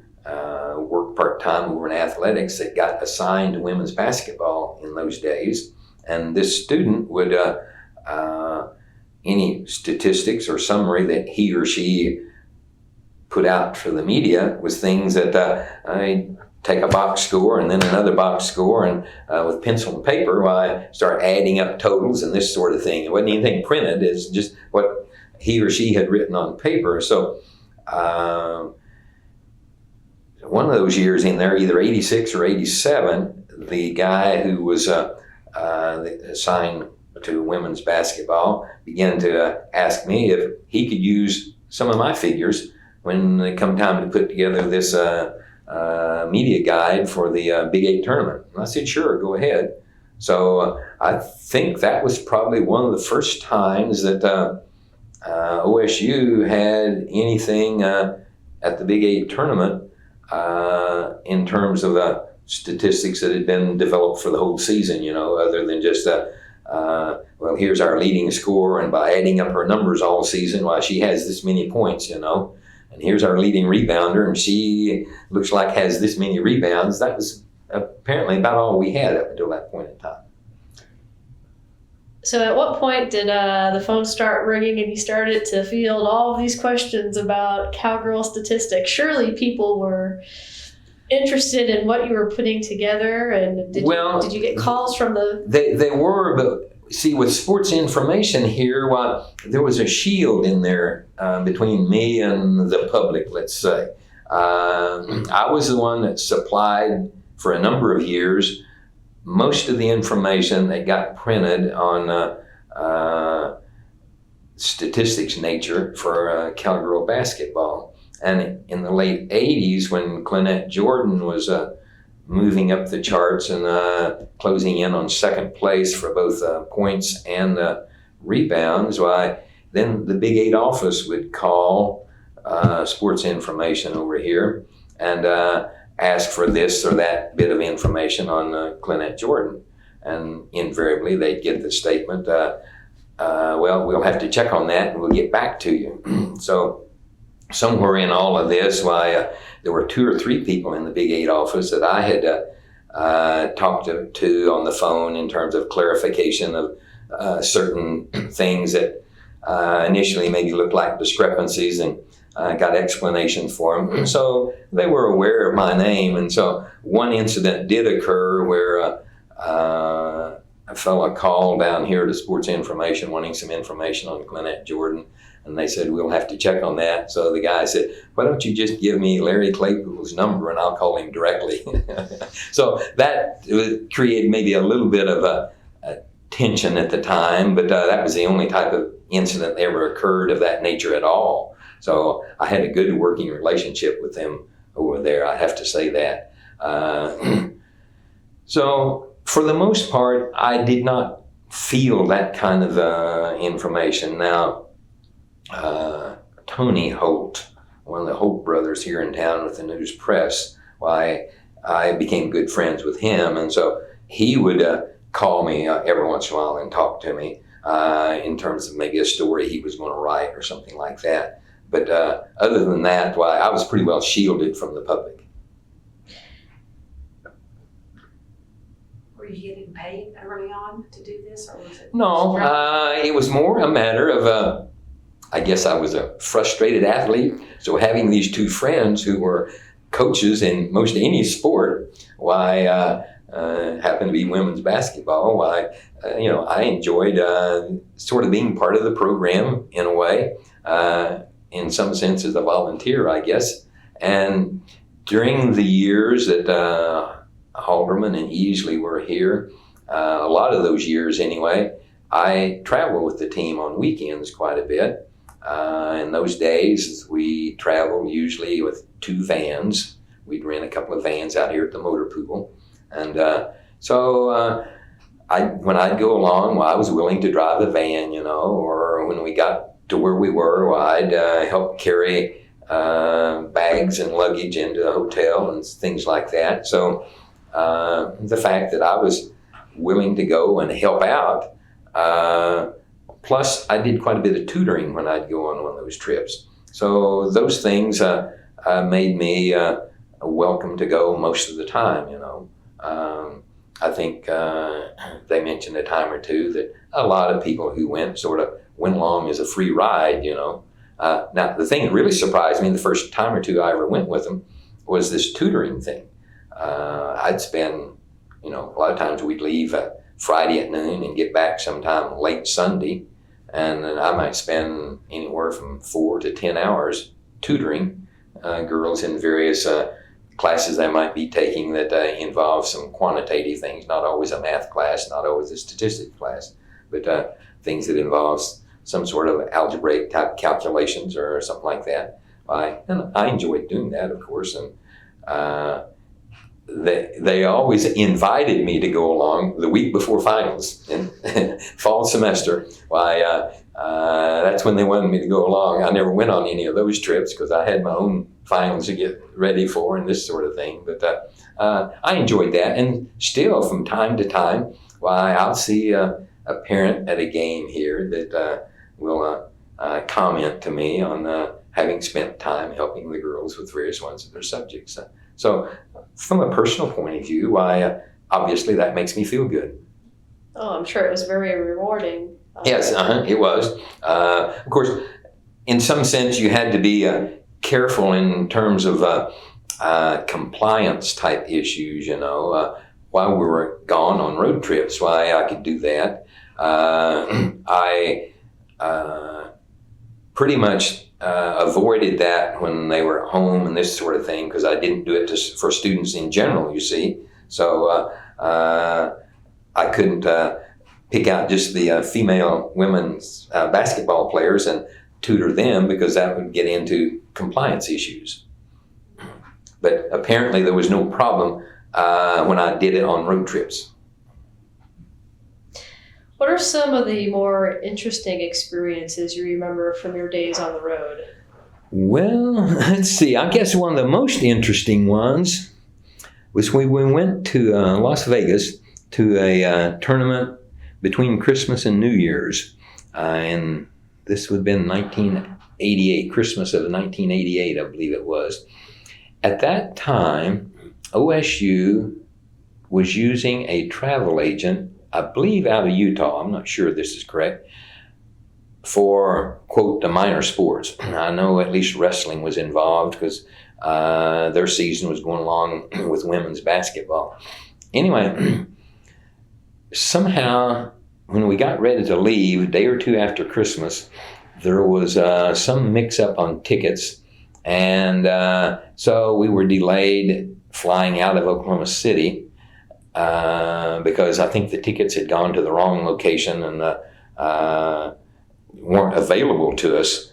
worked part-time over in athletics that got assigned to women's basketball in those days. And this student would, any statistics or summary that he or she put out for the media was things that I'd take a box score and then another box score, and with pencil and paper, I start adding up totals and this sort of thing. It wasn't anything printed, it's just what he or she had written on paper. So one of those years in there, either 86 or 87, the guy who was assigned to women's basketball began to ask me if he could use some of my figures when it come time to put together this media guide for the Big 8 tournament. And I said, sure, go ahead. So I think that was probably one of the first times that OSU had anything at the Big 8 tournament in terms of statistics that had been developed for the whole season, other than just well, here's our leading scorer, and by adding up her numbers all season, she has this many points, and here's our leading rebounder, and she looks like has this many rebounds. That was apparently about all we had up until that point in time. So at what point did the phone start ringing and you started to field all of these questions about cowgirl statistics? Surely people were interested in what you were putting together, and did you get calls from the... They were, but see, with sports information here, there was a shield in there between me and the public, let's say. I was the one that supplied, for a number of years, most of the information that got printed on statistics nature for cowgirl basketball. And in the late 80s, when Clynette Jordan was moving up the charts and closing in on second place for both points and rebounds, then the Big 8 office would call sports information over here and ask for this or that bit of information on Clynette Jordan. And invariably, they'd get the statement, well, we'll have to check on that and we'll get back to you. So somewhere in all of this, there were 2 or 3 people in the Big 8 office that I had talked to on the phone in terms of clarification of certain things that initially maybe looked like discrepancies, and got explanations for them. And so they were aware of my name. And so one incident did occur where a fella called down here to Sports Information wanting some information on Clynette Jordan. And they said, we'll have to check on that. So the guy said, why don't you just give me Larry Claypool's number and I'll call him directly. So that created maybe a little bit of a tension at the time, but that was the only type of incident that ever occurred of that nature at all. So I had a good working relationship with them over there. I have to say that. So for the most part, I did not feel that kind of information. Now, Tony Holt, one of the Holt brothers here in town with the News Press, why I became good friends with him, and so he would call me every once in a while and talk to me in terms of maybe a story he was going to write or something like that. But other than that, why I was pretty well shielded from the public. Were you getting paid early on to do this, or was it? No, it was more a matter of, I guess I was a frustrated athlete. So having these two friends who were coaches in most any sport, why happened to be women's basketball, why I enjoyed sort of being part of the program in a way, in some sense as a volunteer, I guess. And during the years that Halderman and Easley were here, a lot of those years anyway, I traveled with the team on weekends quite a bit. In those days, we traveled usually with 2 vans. We'd rent a couple of vans out here at the motor pool. And so when I'd go along, well, I was willing to drive a van, or when we got to where we were, well, I'd help carry bags and luggage into the hotel and things like that. So the fact that I was willing to go and help out, plus I did quite a bit of tutoring when I'd go on one of those trips. So those things made me welcome to go most of the time, I think they mentioned a time or two that a lot of people who went sort of went along as a free ride, Now, the thing that really surprised me the first time or two I ever went with them was this tutoring thing. I'd spend, a lot of times we'd leave Friday at noon and get back sometime late Sunday, and then I might spend anywhere from 4 to 10 hours tutoring girls in various classes they might be taking that involve some quantitative things, not always a math class, not always a statistics class, but things that involve some sort of algebraic type calculations or something like that. And I enjoyed doing that, of course, and they always invited me to go along the week before finals in fall semester. That's when they wanted me to go along. I never went on any of those trips because I had my own finals to get ready for and this sort of thing. But I enjoyed that, and still from time to time, I'll see a parent at a game here that will comment to me on having spent time helping the girls with various ones of their subjects. So from a personal point of view, obviously that makes me feel good. Oh, I'm sure it was very rewarding. Yes, it was. Of course, in some sense, you had to be careful in terms of compliance type issues, while we were gone on road trips. I could do that. I pretty much avoided that when they were at home and this sort of thing, because I didn't do it for students in general, you see. So I couldn't pick out just the female women's basketball players and tutor them, because that would get into compliance issues. But apparently there was no problem when I did it on road trips. What are some of the more interesting experiences you remember from your days on the road? Well, let's see. I guess one of the most interesting ones was when we went to Las Vegas to a tournament between Christmas and New Year's. And this would have been 1988, Christmas of 1988, I believe it was. At that time, OSU was using a travel agent, I believe out of Utah, I'm not sure this is correct, for, quote, the minor sports. I know at least wrestling was involved because their season was going along with women's basketball. Anyway, somehow when we got ready to leave, a day or two after Christmas, there was some mix-up on tickets, and so we were delayed flying out of Oklahoma City because I think the tickets had gone to the wrong location and weren't available to us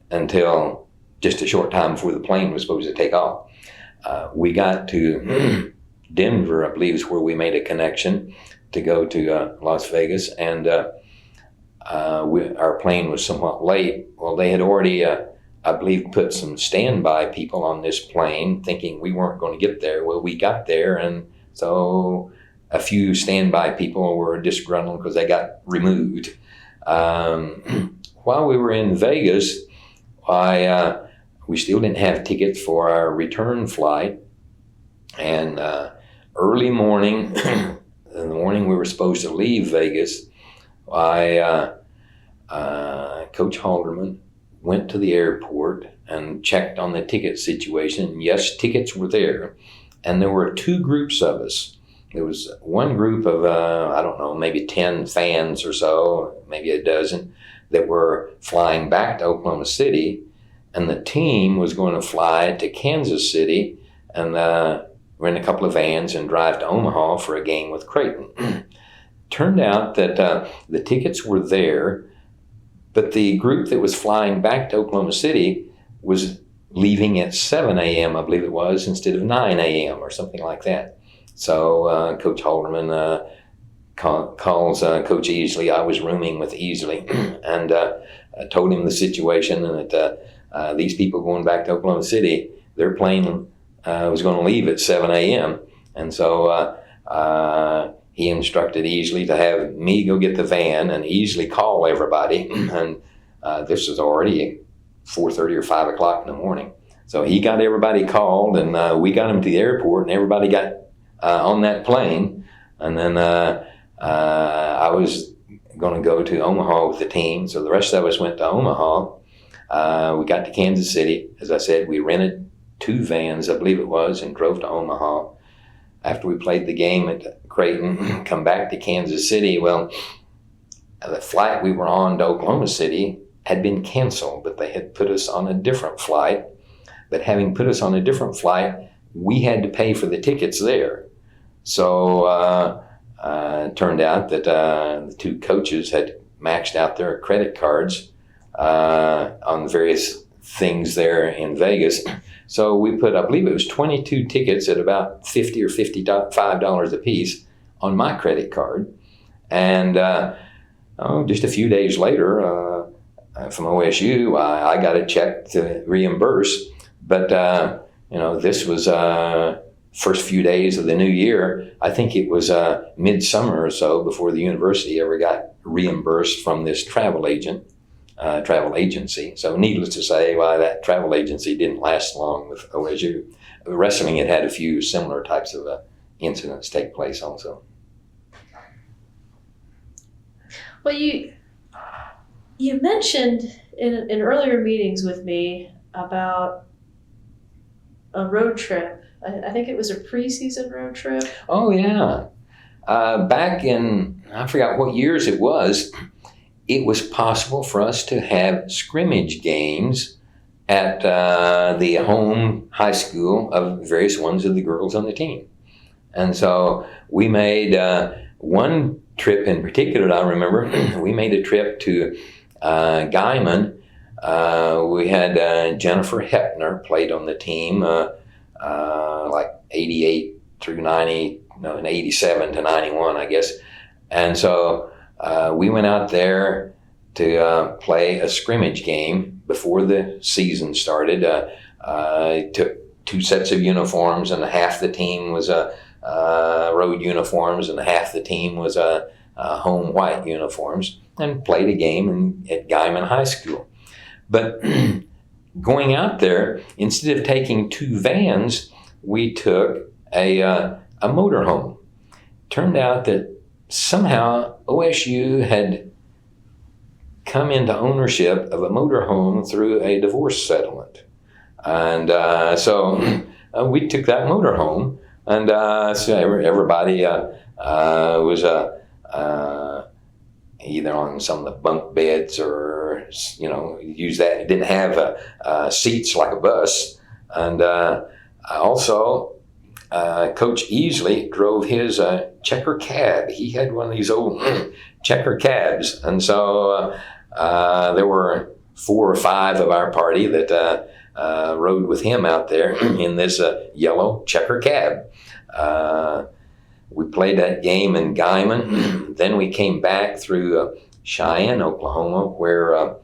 until just a short time before the plane was supposed to take off. We got to Denver, I believe, is where we made a connection to go to Las Vegas, and our plane was somewhat late. Well, they had already, I believe, put some standby people on this plane, thinking we weren't going to get there. Well, we got there, and so a few standby people were disgruntled because they got removed. While we were in Vegas, we still didn't have tickets for our return flight, and early morning, in the morning we were supposed to leave Vegas, Coach Halderman went to the airport and checked on the ticket situation. Yes, tickets were there, and there were two groups of us. There was one group of, I don't know, maybe 10 fans or so, maybe a dozen, that were flying back to Oklahoma City, and the team was going to fly to Kansas City and rent a couple of vans and drive to Omaha for a game with Creighton. Turned out that the tickets were there, but the group that was flying back to Oklahoma City was leaving at 7 a.m., I believe it was, instead of 9 a.m. or something like that. So Coach Halderman calls Coach Easley. I was rooming with Easley, and told him the situation, and that these people going back to Oklahoma City, their plane was going to leave at 7 a.m. And so he instructed Easley to have me go get the van and Easley call everybody. And this was already 4:30 or 5 o'clock in the morning. So he got everybody called, and we got them to the airport, and everybody got on that plane. And then I was going to go to Omaha with the team. So the rest of us went to Omaha. We got to Kansas City. As I said, we rented 2 vans, I believe it was, and drove to Omaha. After we played the game at Creighton, come back to Kansas City. Well, the flight we were on to Oklahoma City had been canceled, but they had put us on a different flight. But having put us on a different flight, we had to pay for the tickets there. So it turned out that the 2 coaches had maxed out their credit cards on various things there in Vegas. So we put, I believe it was 22 tickets at about $50 or $55 a piece on my credit card. And just a few days later, from OSU, I got a check to reimburse. But, this was first few days of the new year. I think it was midsummer or so before the university ever got reimbursed from this travel agency. So needless to say, that travel agency didn't last long with OSU. Wrestling had a few similar types of incidents take place also. Well, you mentioned in earlier meetings with me about a road trip. I think it was a preseason road trip. Oh, yeah. Back in, I forgot what years it was possible for us to have scrimmage games at the home high school of various ones of the girls on the team. And so we made one trip in particular, I remember. We made a trip to Guyman. We had Jennifer Hepner played on the team, like 88 through 90, no, 87 to 91, I guess. And so we went out there to play a scrimmage game before the season started. Took 2 sets of uniforms, and half the team was road uniforms, and half the team was home white uniforms, and played a game at Guyman High School. But going out there, instead of taking 2 vans, we took a motorhome. Turned out that somehow OSU had come into ownership of a motorhome through a divorce settlement. And so we took that motorhome, and so everybody was either on some of the bunk beds or, used that. It didn't have seats like a bus. And also, Coach Easley drove his checker cab. He had one of these old checker cabs. And so there were 4 or 5 of our party that rode with him out there in this yellow checker cab. We played that game in Guyman. Then we came back through Cheyenne, Oklahoma, where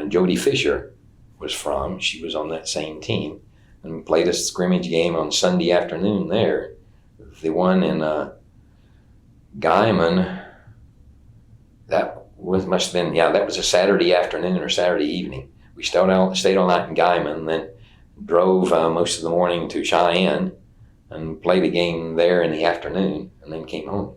Jody Fisher was from. She was on that same team. And we played a scrimmage game on Sunday afternoon there. The one in Guyman, that was a Saturday afternoon or Saturday evening. We stayed all night in Guyman, then drove most of the morning to Cheyenne and played a game there in the afternoon, and then came home.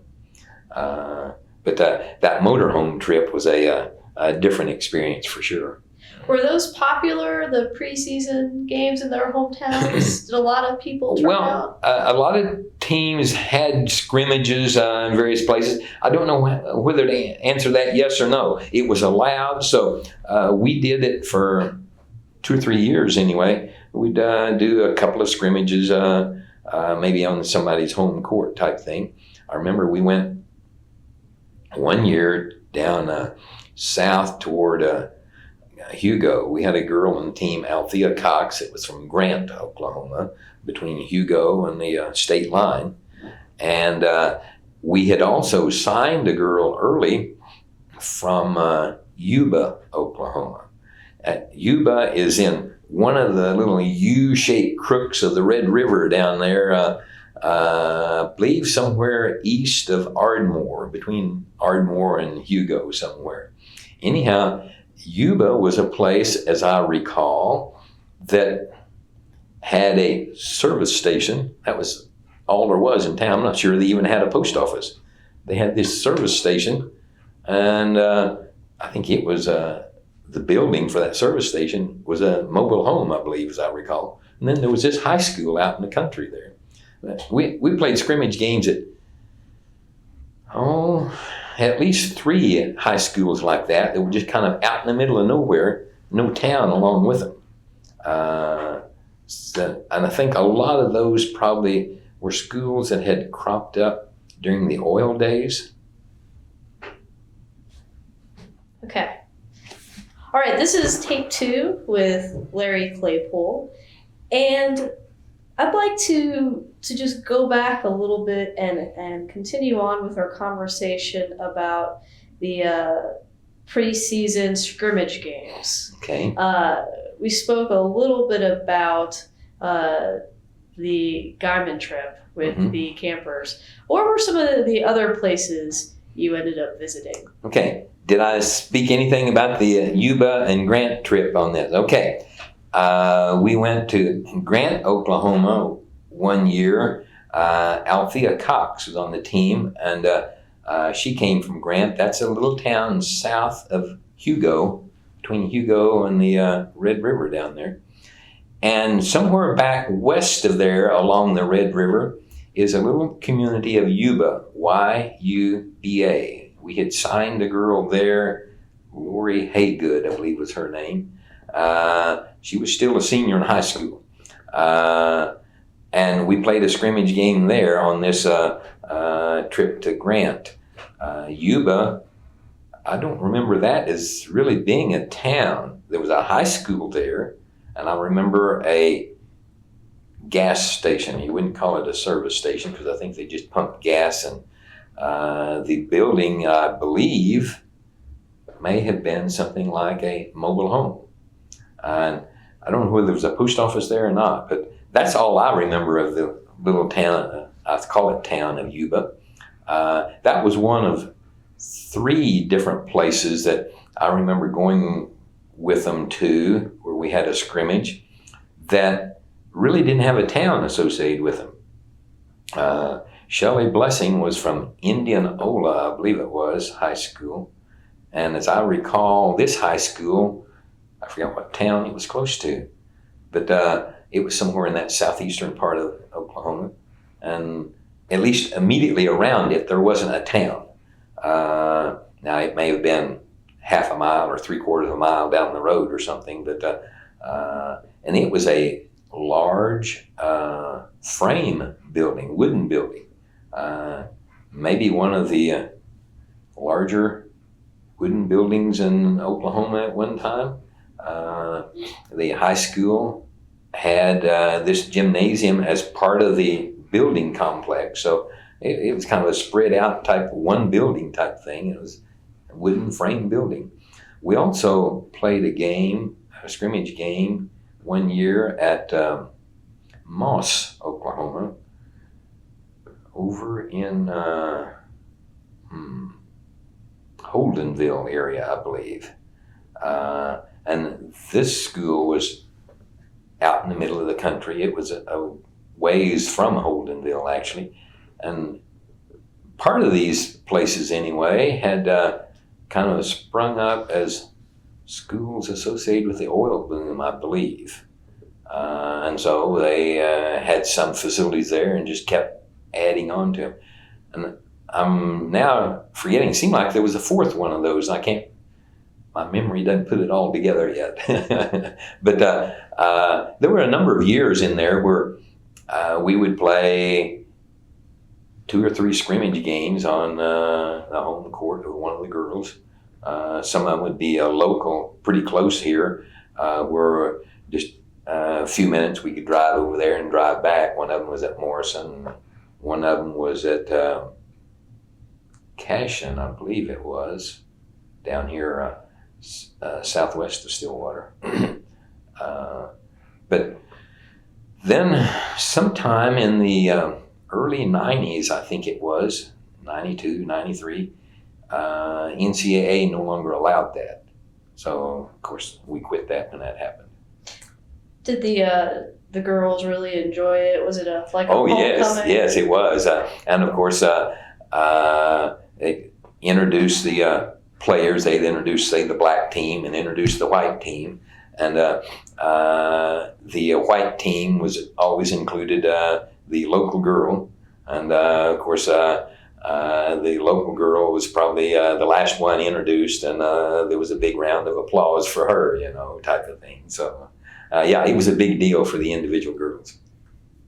But that motorhome trip was a different experience for sure. Were those popular, the preseason games in their hometowns? Did a lot of people turn out? A lot of teams had scrimmages in various places. I don't know whether to answer that yes or no. It was allowed, so we did it for 2 or 3 years anyway. We'd do a couple of scrimmages, maybe on somebody's home court type thing. I remember we went one year down south toward Hugo. We had a girl on the team, Althea Cox. It was from Grant, Oklahoma, between Hugo and the state line. And we had also signed a girl early from Yuba, Oklahoma. Yuba is in one of the little U-shaped crooks of the Red River down there, I believe somewhere east of Ardmore, between Ardmore and Hugo somewhere. Anyhow, Yuba was a place, as I recall, that had a service station. That was all there was in town. I'm not sure they even had a post office. They had this service station, and I think it was the building for that service station was a mobile home, I believe, as I recall. And then there was this high school out in the country there. We played scrimmage games at at least 3 high schools like that were just kind of out in the middle of nowhere, no town along with them. And I think a lot of those probably were schools that had cropped up during the oil days. Okay. All right, this is tape 2 with Larry Claypool. And I'd like to just go back a little bit and continue on with our conversation about the preseason scrimmage games. Okay. We spoke a little bit about the Guyman trip with the campers. What were some of the other places you ended up visiting? Okay. Did I speak anything about the Yuba and Grant trip on this? Okay. We went to Grant, Oklahoma one year. Althea Cox was on the team, and she came from Grant. That's a little town south of Hugo, between Hugo and the Red River down there. And somewhere back west of there, along the Red River, is a little community of Yuba, Y-U-B-A. We had signed a girl there, Lori Haygood, I believe was her name. She was still a senior in high school. And we played a scrimmage game there on this trip to Grant. Yuba, I don't remember that as really being a town. There was a high school there, and I remember a gas station. You wouldn't call it a service station because I think they just pumped gas, and the building, I believe, may have been something like a mobile home. And I don't know whether there was a post office there or not, but that's all I remember of the little town, I call it town of Yuba. That was one of 3 different places that I remember going with them to, where we had a scrimmage, that really didn't have a town associated with them. Shelley Blessing was from Indianola, I believe it was, high school. And as I recall, this high school, I forgot what town it was close to, but it was somewhere in that southeastern part of Oklahoma. And at least immediately around it, there wasn't a town. Now, it may have been half a mile or 3/4 of a mile down the road or something, but and it was a large frame building, wooden building. Maybe one of the larger wooden buildings in Oklahoma at one time. The high school had this gymnasium as part of the building complex. So it was kind of a spread out type, one building type thing. It was a wooden frame building. We also played a scrimmage game one year at Moss, Oklahoma, over in Holdenville area, I believe. And this school was out in the middle of the country. It was a ways from Holdenville, actually. And part of these places, anyway, had kind of sprung up as schools associated with the oil boom, I believe. And so they had some facilities there and just kept adding on to them. And I'm now forgetting, it seemed like there was a fourth one of those. My memory doesn't put it all together yet. But there were a number of years in there where we would play 2 or 3 scrimmage games on the home court of one of the girls. Some of them would be local, pretty close here, where just a few minutes we could drive over there and drive back. One of them was at Morrison. One of them was at Cashin, I believe it was, down here southwest of Stillwater. But then sometime in the early 90s, I think it was, 92, 93, NCAA no longer allowed that. So, of course, we quit that when that happened. Did the girls really enjoy it? Was it like a homecoming? Yes, it was. And, of course, they introduced the players. They'd introduce, say, the black team and introduce the white team. And the white team was always included the local girl. And, of course, the local girl was probably the last one introduced, and there was a big round of applause for her, type of thing. So, it was a big deal for the individual girls.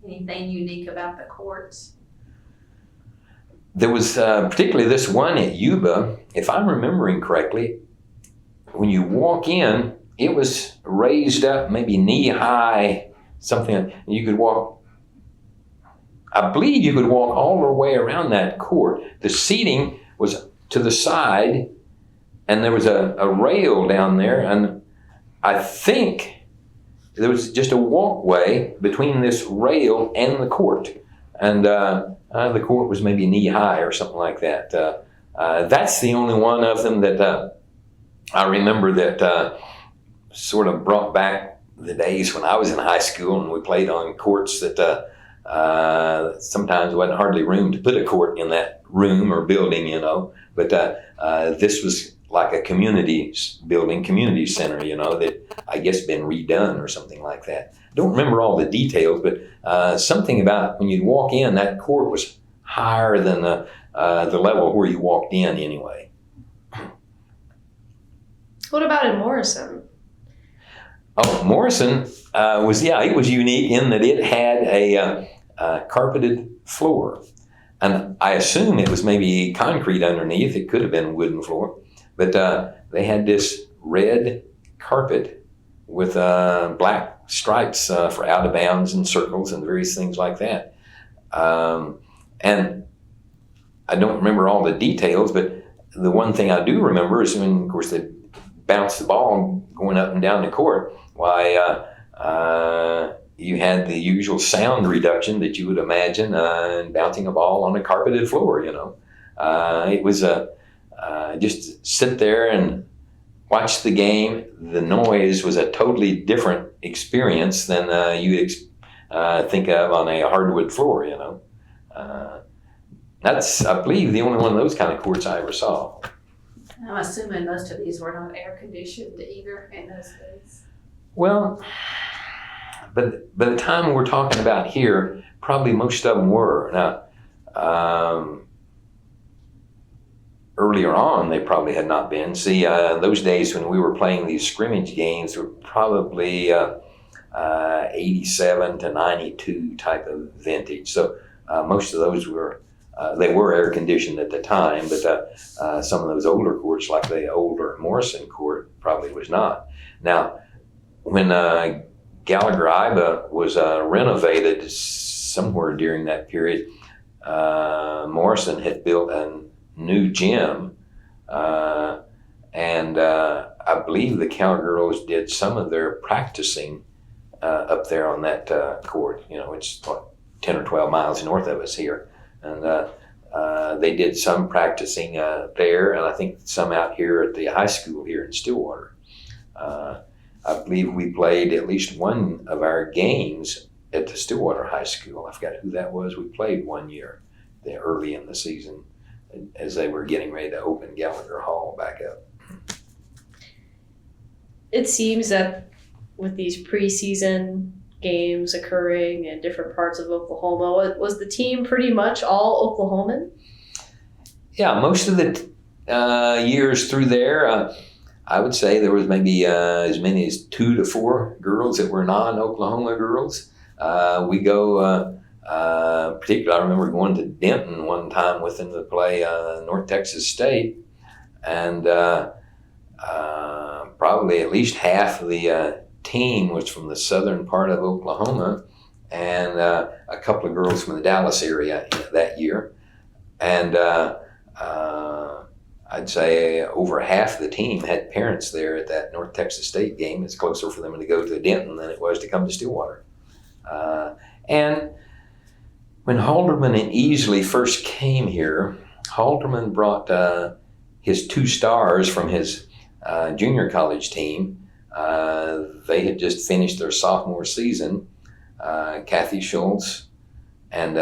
Anything unique about the courts? There was particularly this one at Yuba, if I'm remembering correctly, when you walk in, it was raised up maybe knee high, something. You could walk, I believe you could walk all the way around that court. The seating was to the side, and there was a rail down there, and I think there was just a walkway between this rail and the court. And the court was maybe knee high or something like that. That's the only one of them that I remember that sort of brought back the days when I was in high school and we played on courts that sometimes wasn't hardly room to put a court in that room or building, But this was like a community building, community center, that I guess been redone or something like that. I don't remember all the details, but something about when you'd walk in, that court was higher than the level where you walked in anyway. What about in Morrison? Oh, Morrison it was unique in that it had a carpeted floor. And I assume it was maybe concrete underneath. It could have been wooden floor. But they had this red carpet with black stripes for out of bounds and circles and various things like that. And I don't remember all the details, but the one thing I do remember is when, of course, they bounced the ball going up and down the court. Why, you had the usual sound reduction that you would imagine in bouncing a ball on a carpeted floor, It was just sit there and watch the game. The noise was a totally different experience than you'd think of on a hardwood floor, That's, I believe, the only one of those kind of courts I ever saw. I'm assuming most of these were not air conditioned either in those days. Well, but by the time we're talking about here, probably most of them were. Now, earlier on, they probably had not been. See, those days when we were playing these scrimmage games were probably 87 to 92 type of vintage. So most of those were, they were air conditioned at the time, but some of those older courts, like the older Morrison court, probably was not. Now, when Gallagher-Iba was renovated somewhere during that period, Morrison had built a new gym, and I believe the Cowgirls did some of their practicing up there on that court. It's 10 or 12 miles north of us here, and they did some practicing there, and I think some out here at the high school here in Stillwater. I believe we played at least one of our games at the Stillwater High School. I forgot who that was. We played one year early in the season as they were getting ready to open Gallagher Hall back up. It seems that with these preseason games occurring in different parts of Oklahoma, was the team pretty much all Oklahoman? Yeah, most of the years through there, I would say there was maybe as many as 2 to 4 girls that were non-Oklahoma girls. We go, particularly I remember going to Denton one time with them to play North Texas State, and probably at least half of the team was from the southern part of Oklahoma, and a couple of girls from the Dallas area that year. And I'd say over half the team had parents there at that North Texas State game. It's closer for them to go to Denton than it was to come to Stillwater. And when Halderman and Easley first came here, Halderman brought his 2 stars from his junior college team. They had just finished their sophomore season. Kathy Schultz and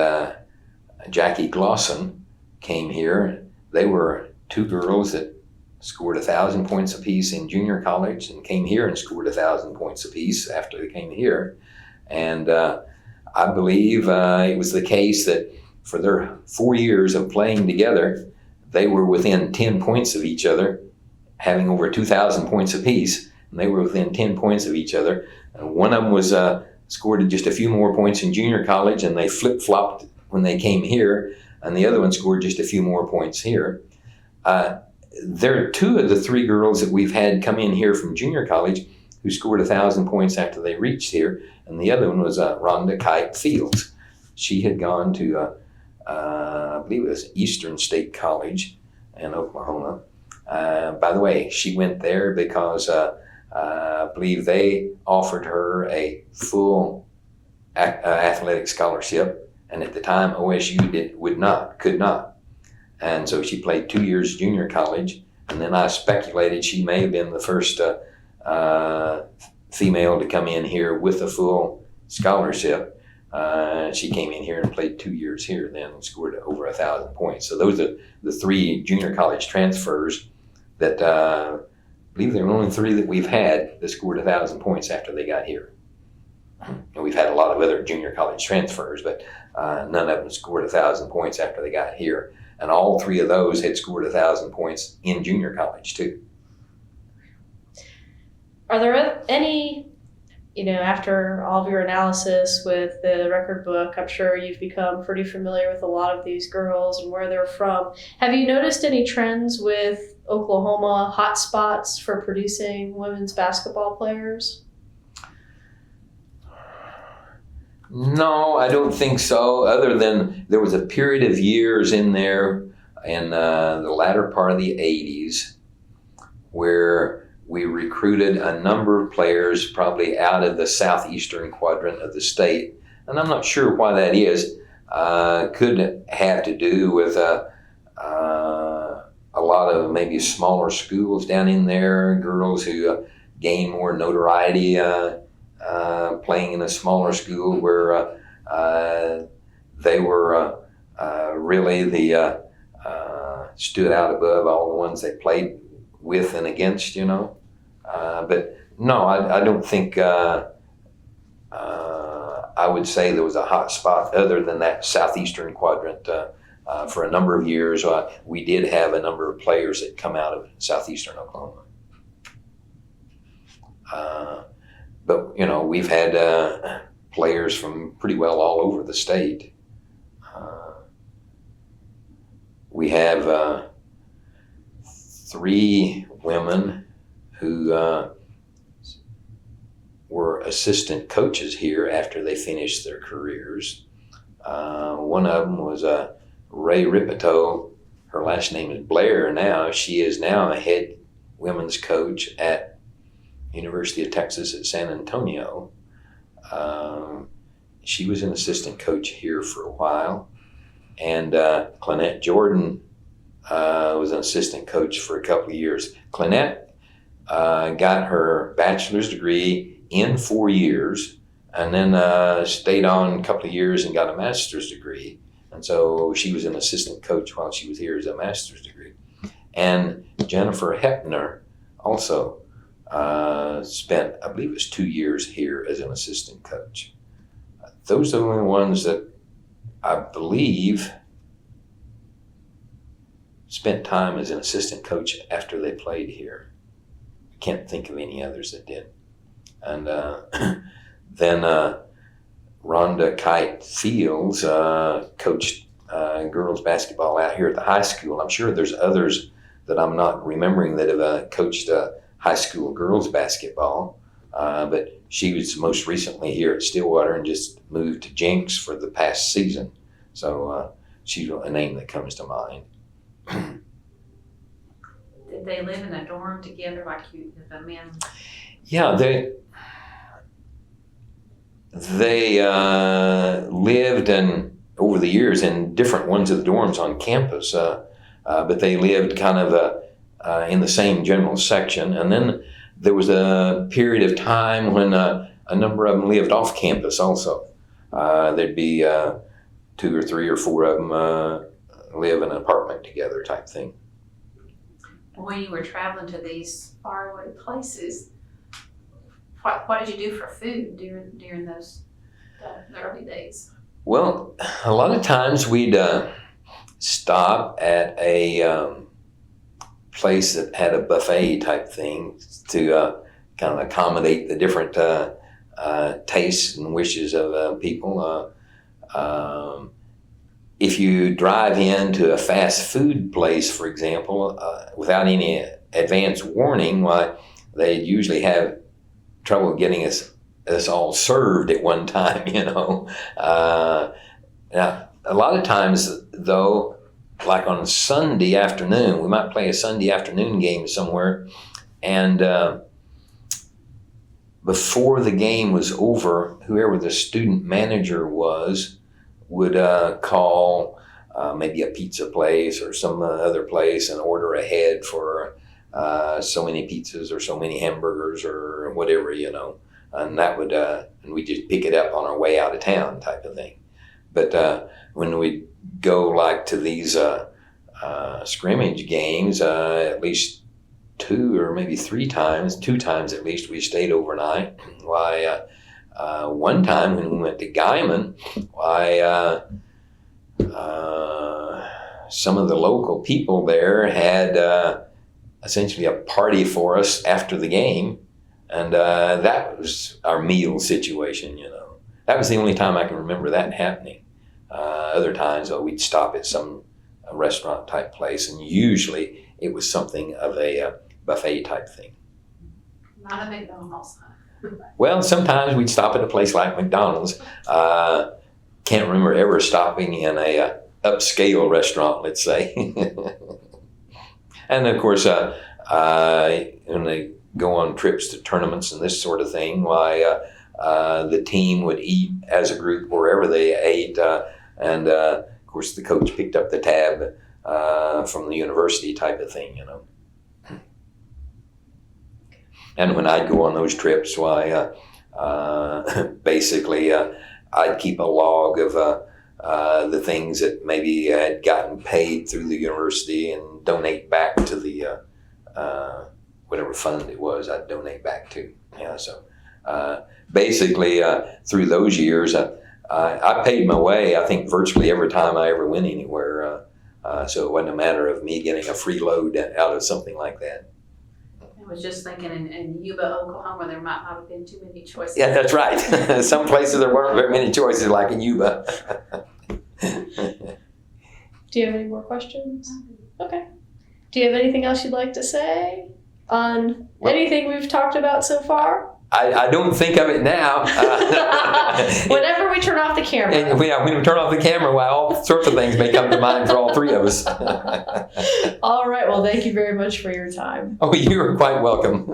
Jackie Glosson came here. They were 2 girls that scored 1,000 points apiece in junior college and came here and scored 1,000 points apiece after they came here. And I believe it was the case that for their 4 years of playing together, they were within 10 points of each other, having over 2,000 points apiece, and they were within 10 points of each other. And one of them was scored just a few more points in junior college, and they flip-flopped when they came here, and the other one scored just a few more points here. There are 2 of the 3 girls that we've had come in here from junior college who scored 1,000 points after they reached here, and the other one was Rhonda Kite Fields. She had gone to, I believe it was Eastern State College in Oklahoma. By the way, she went there because I believe they offered her a full athletic scholarship, and at the time OSU could not. And so she played 2 years junior college, and then I speculated she may have been the first female to come in here with a full scholarship. She came in here and played 2 years here, then and scored over 1,000 points. So those are the 3 junior college transfers that I believe there are only 3 that we've had that scored 1,000 points after they got here. And we've had a lot of other junior college transfers, but none of them scored 1,000 points after they got here. And all 3 of those had scored 1,000 points in junior college too. Are there any, after all of your analysis with the record book, I'm sure you've become pretty familiar with a lot of these girls and where they're from. Have you noticed any trends with Oklahoma hotspots for producing women's basketball players? No, I don't think so, other than there was a period of years in there in the latter part of the 80s where we recruited a number of players probably out of the southeastern quadrant of the state. And I'm not sure why that is. Could have to do with a lot of maybe smaller schools down in there, girls who gain more notoriety playing in a smaller school where they were really the stood out above all the ones they played with and against, But no, I don't think I would say there was a hot spot other than that southeastern quadrant. For a number of years, we did have a number of players that come out of southeastern Oklahoma. But, we've had players from pretty well all over the state. We have 3 women who were assistant coaches here after they finished their careers. One of them was Ray Ripito. Her last name is Blair now. She is now a head women's coach at University of Texas at San Antonio. She was an assistant coach here for a while. And Clynette Jordan was an assistant coach for a couple of years. Clynette got her bachelor's degree in 4 years, and then stayed on a couple of years and got a master's degree. And so she was an assistant coach while she was here as a master's degree. And Jennifer Hepner also spent, I believe it was 2 years here as an assistant coach. Those are the only ones that I believe spent time as an assistant coach after they played here. I can't think of any others that did. And then Rhonda Kite Fields coached girls basketball out here at the high school. I'm sure there's others that I'm not remembering that have coached high school girls basketball, but she was most recently here at Stillwater and just moved to Jenks for the past season. So she's a name that comes to mind. Did they live in a dorm together like the men? Yeah, they lived over the years in different ones of the dorms on campus, but they lived kind of in the same general section. And then there was a period of time when a number of them lived off campus also. There'd be 2 or 3 or 4 of them live in an apartment together type thing. When you were traveling to these faraway places, what did you do for food during those the early days? Well, a lot of times we'd stop at a place that had a buffet type thing to kind of accommodate the different tastes and wishes of people. If you drive into a fast food place, for example, without any advance warning, why they usually have trouble getting us all served at one time, you know. Now, a lot of times, though, like on a Sunday afternoon, we might play a Sunday afternoon game somewhere, and before the game was over, whoever the student manager was would call maybe a pizza place or some other place and order ahead for so many pizzas or so many hamburgers or whatever, you know. And that would, and we just pick it up on our way out of town type of thing. But when we go like to these scrimmage games, at least 2 or maybe 3 times, 2 times at least, we stayed overnight. Why, one time when we went to Guyman, why, some of the local people there had essentially a party for us after the game. And that was our meal situation, you know. That was the only time I can remember that happening. Other times, we'd stop at some restaurant type place, and usually it was something of a buffet type thing. Not a McDonald's. Well, sometimes we'd stop at a place like McDonald's. Can't remember ever stopping in a upscale restaurant, let's say. And of course, when they go on trips to tournaments and this sort of thing, why the team would eat as a group wherever they ate, and of course the coach picked up the tab from the university type of thing, you know. And when I'd go on those trips, why basically I'd keep a log of the things that maybe had gotten paid through the university and donate back to the whatever fund it was, I'd donate back to. Yeah, so basically through those years, I paid my way, I think, virtually every time I ever went anywhere. So it wasn't a matter of me getting a free load out of something like that. I was just thinking in Yuba, Oklahoma, there might not have been too many choices. Yeah, that's right. Some places there weren't very many choices, like in Yuba. Do you have any more questions? Okay. Do you have anything else you'd like to say on anything we've talked about so far? I don't think of it now. Whenever we turn off the camera. And when we turn off the camera, well, all sorts of things may come to mind for all three of us. All right. Well, thank you very much for your time. Oh, you are quite welcome.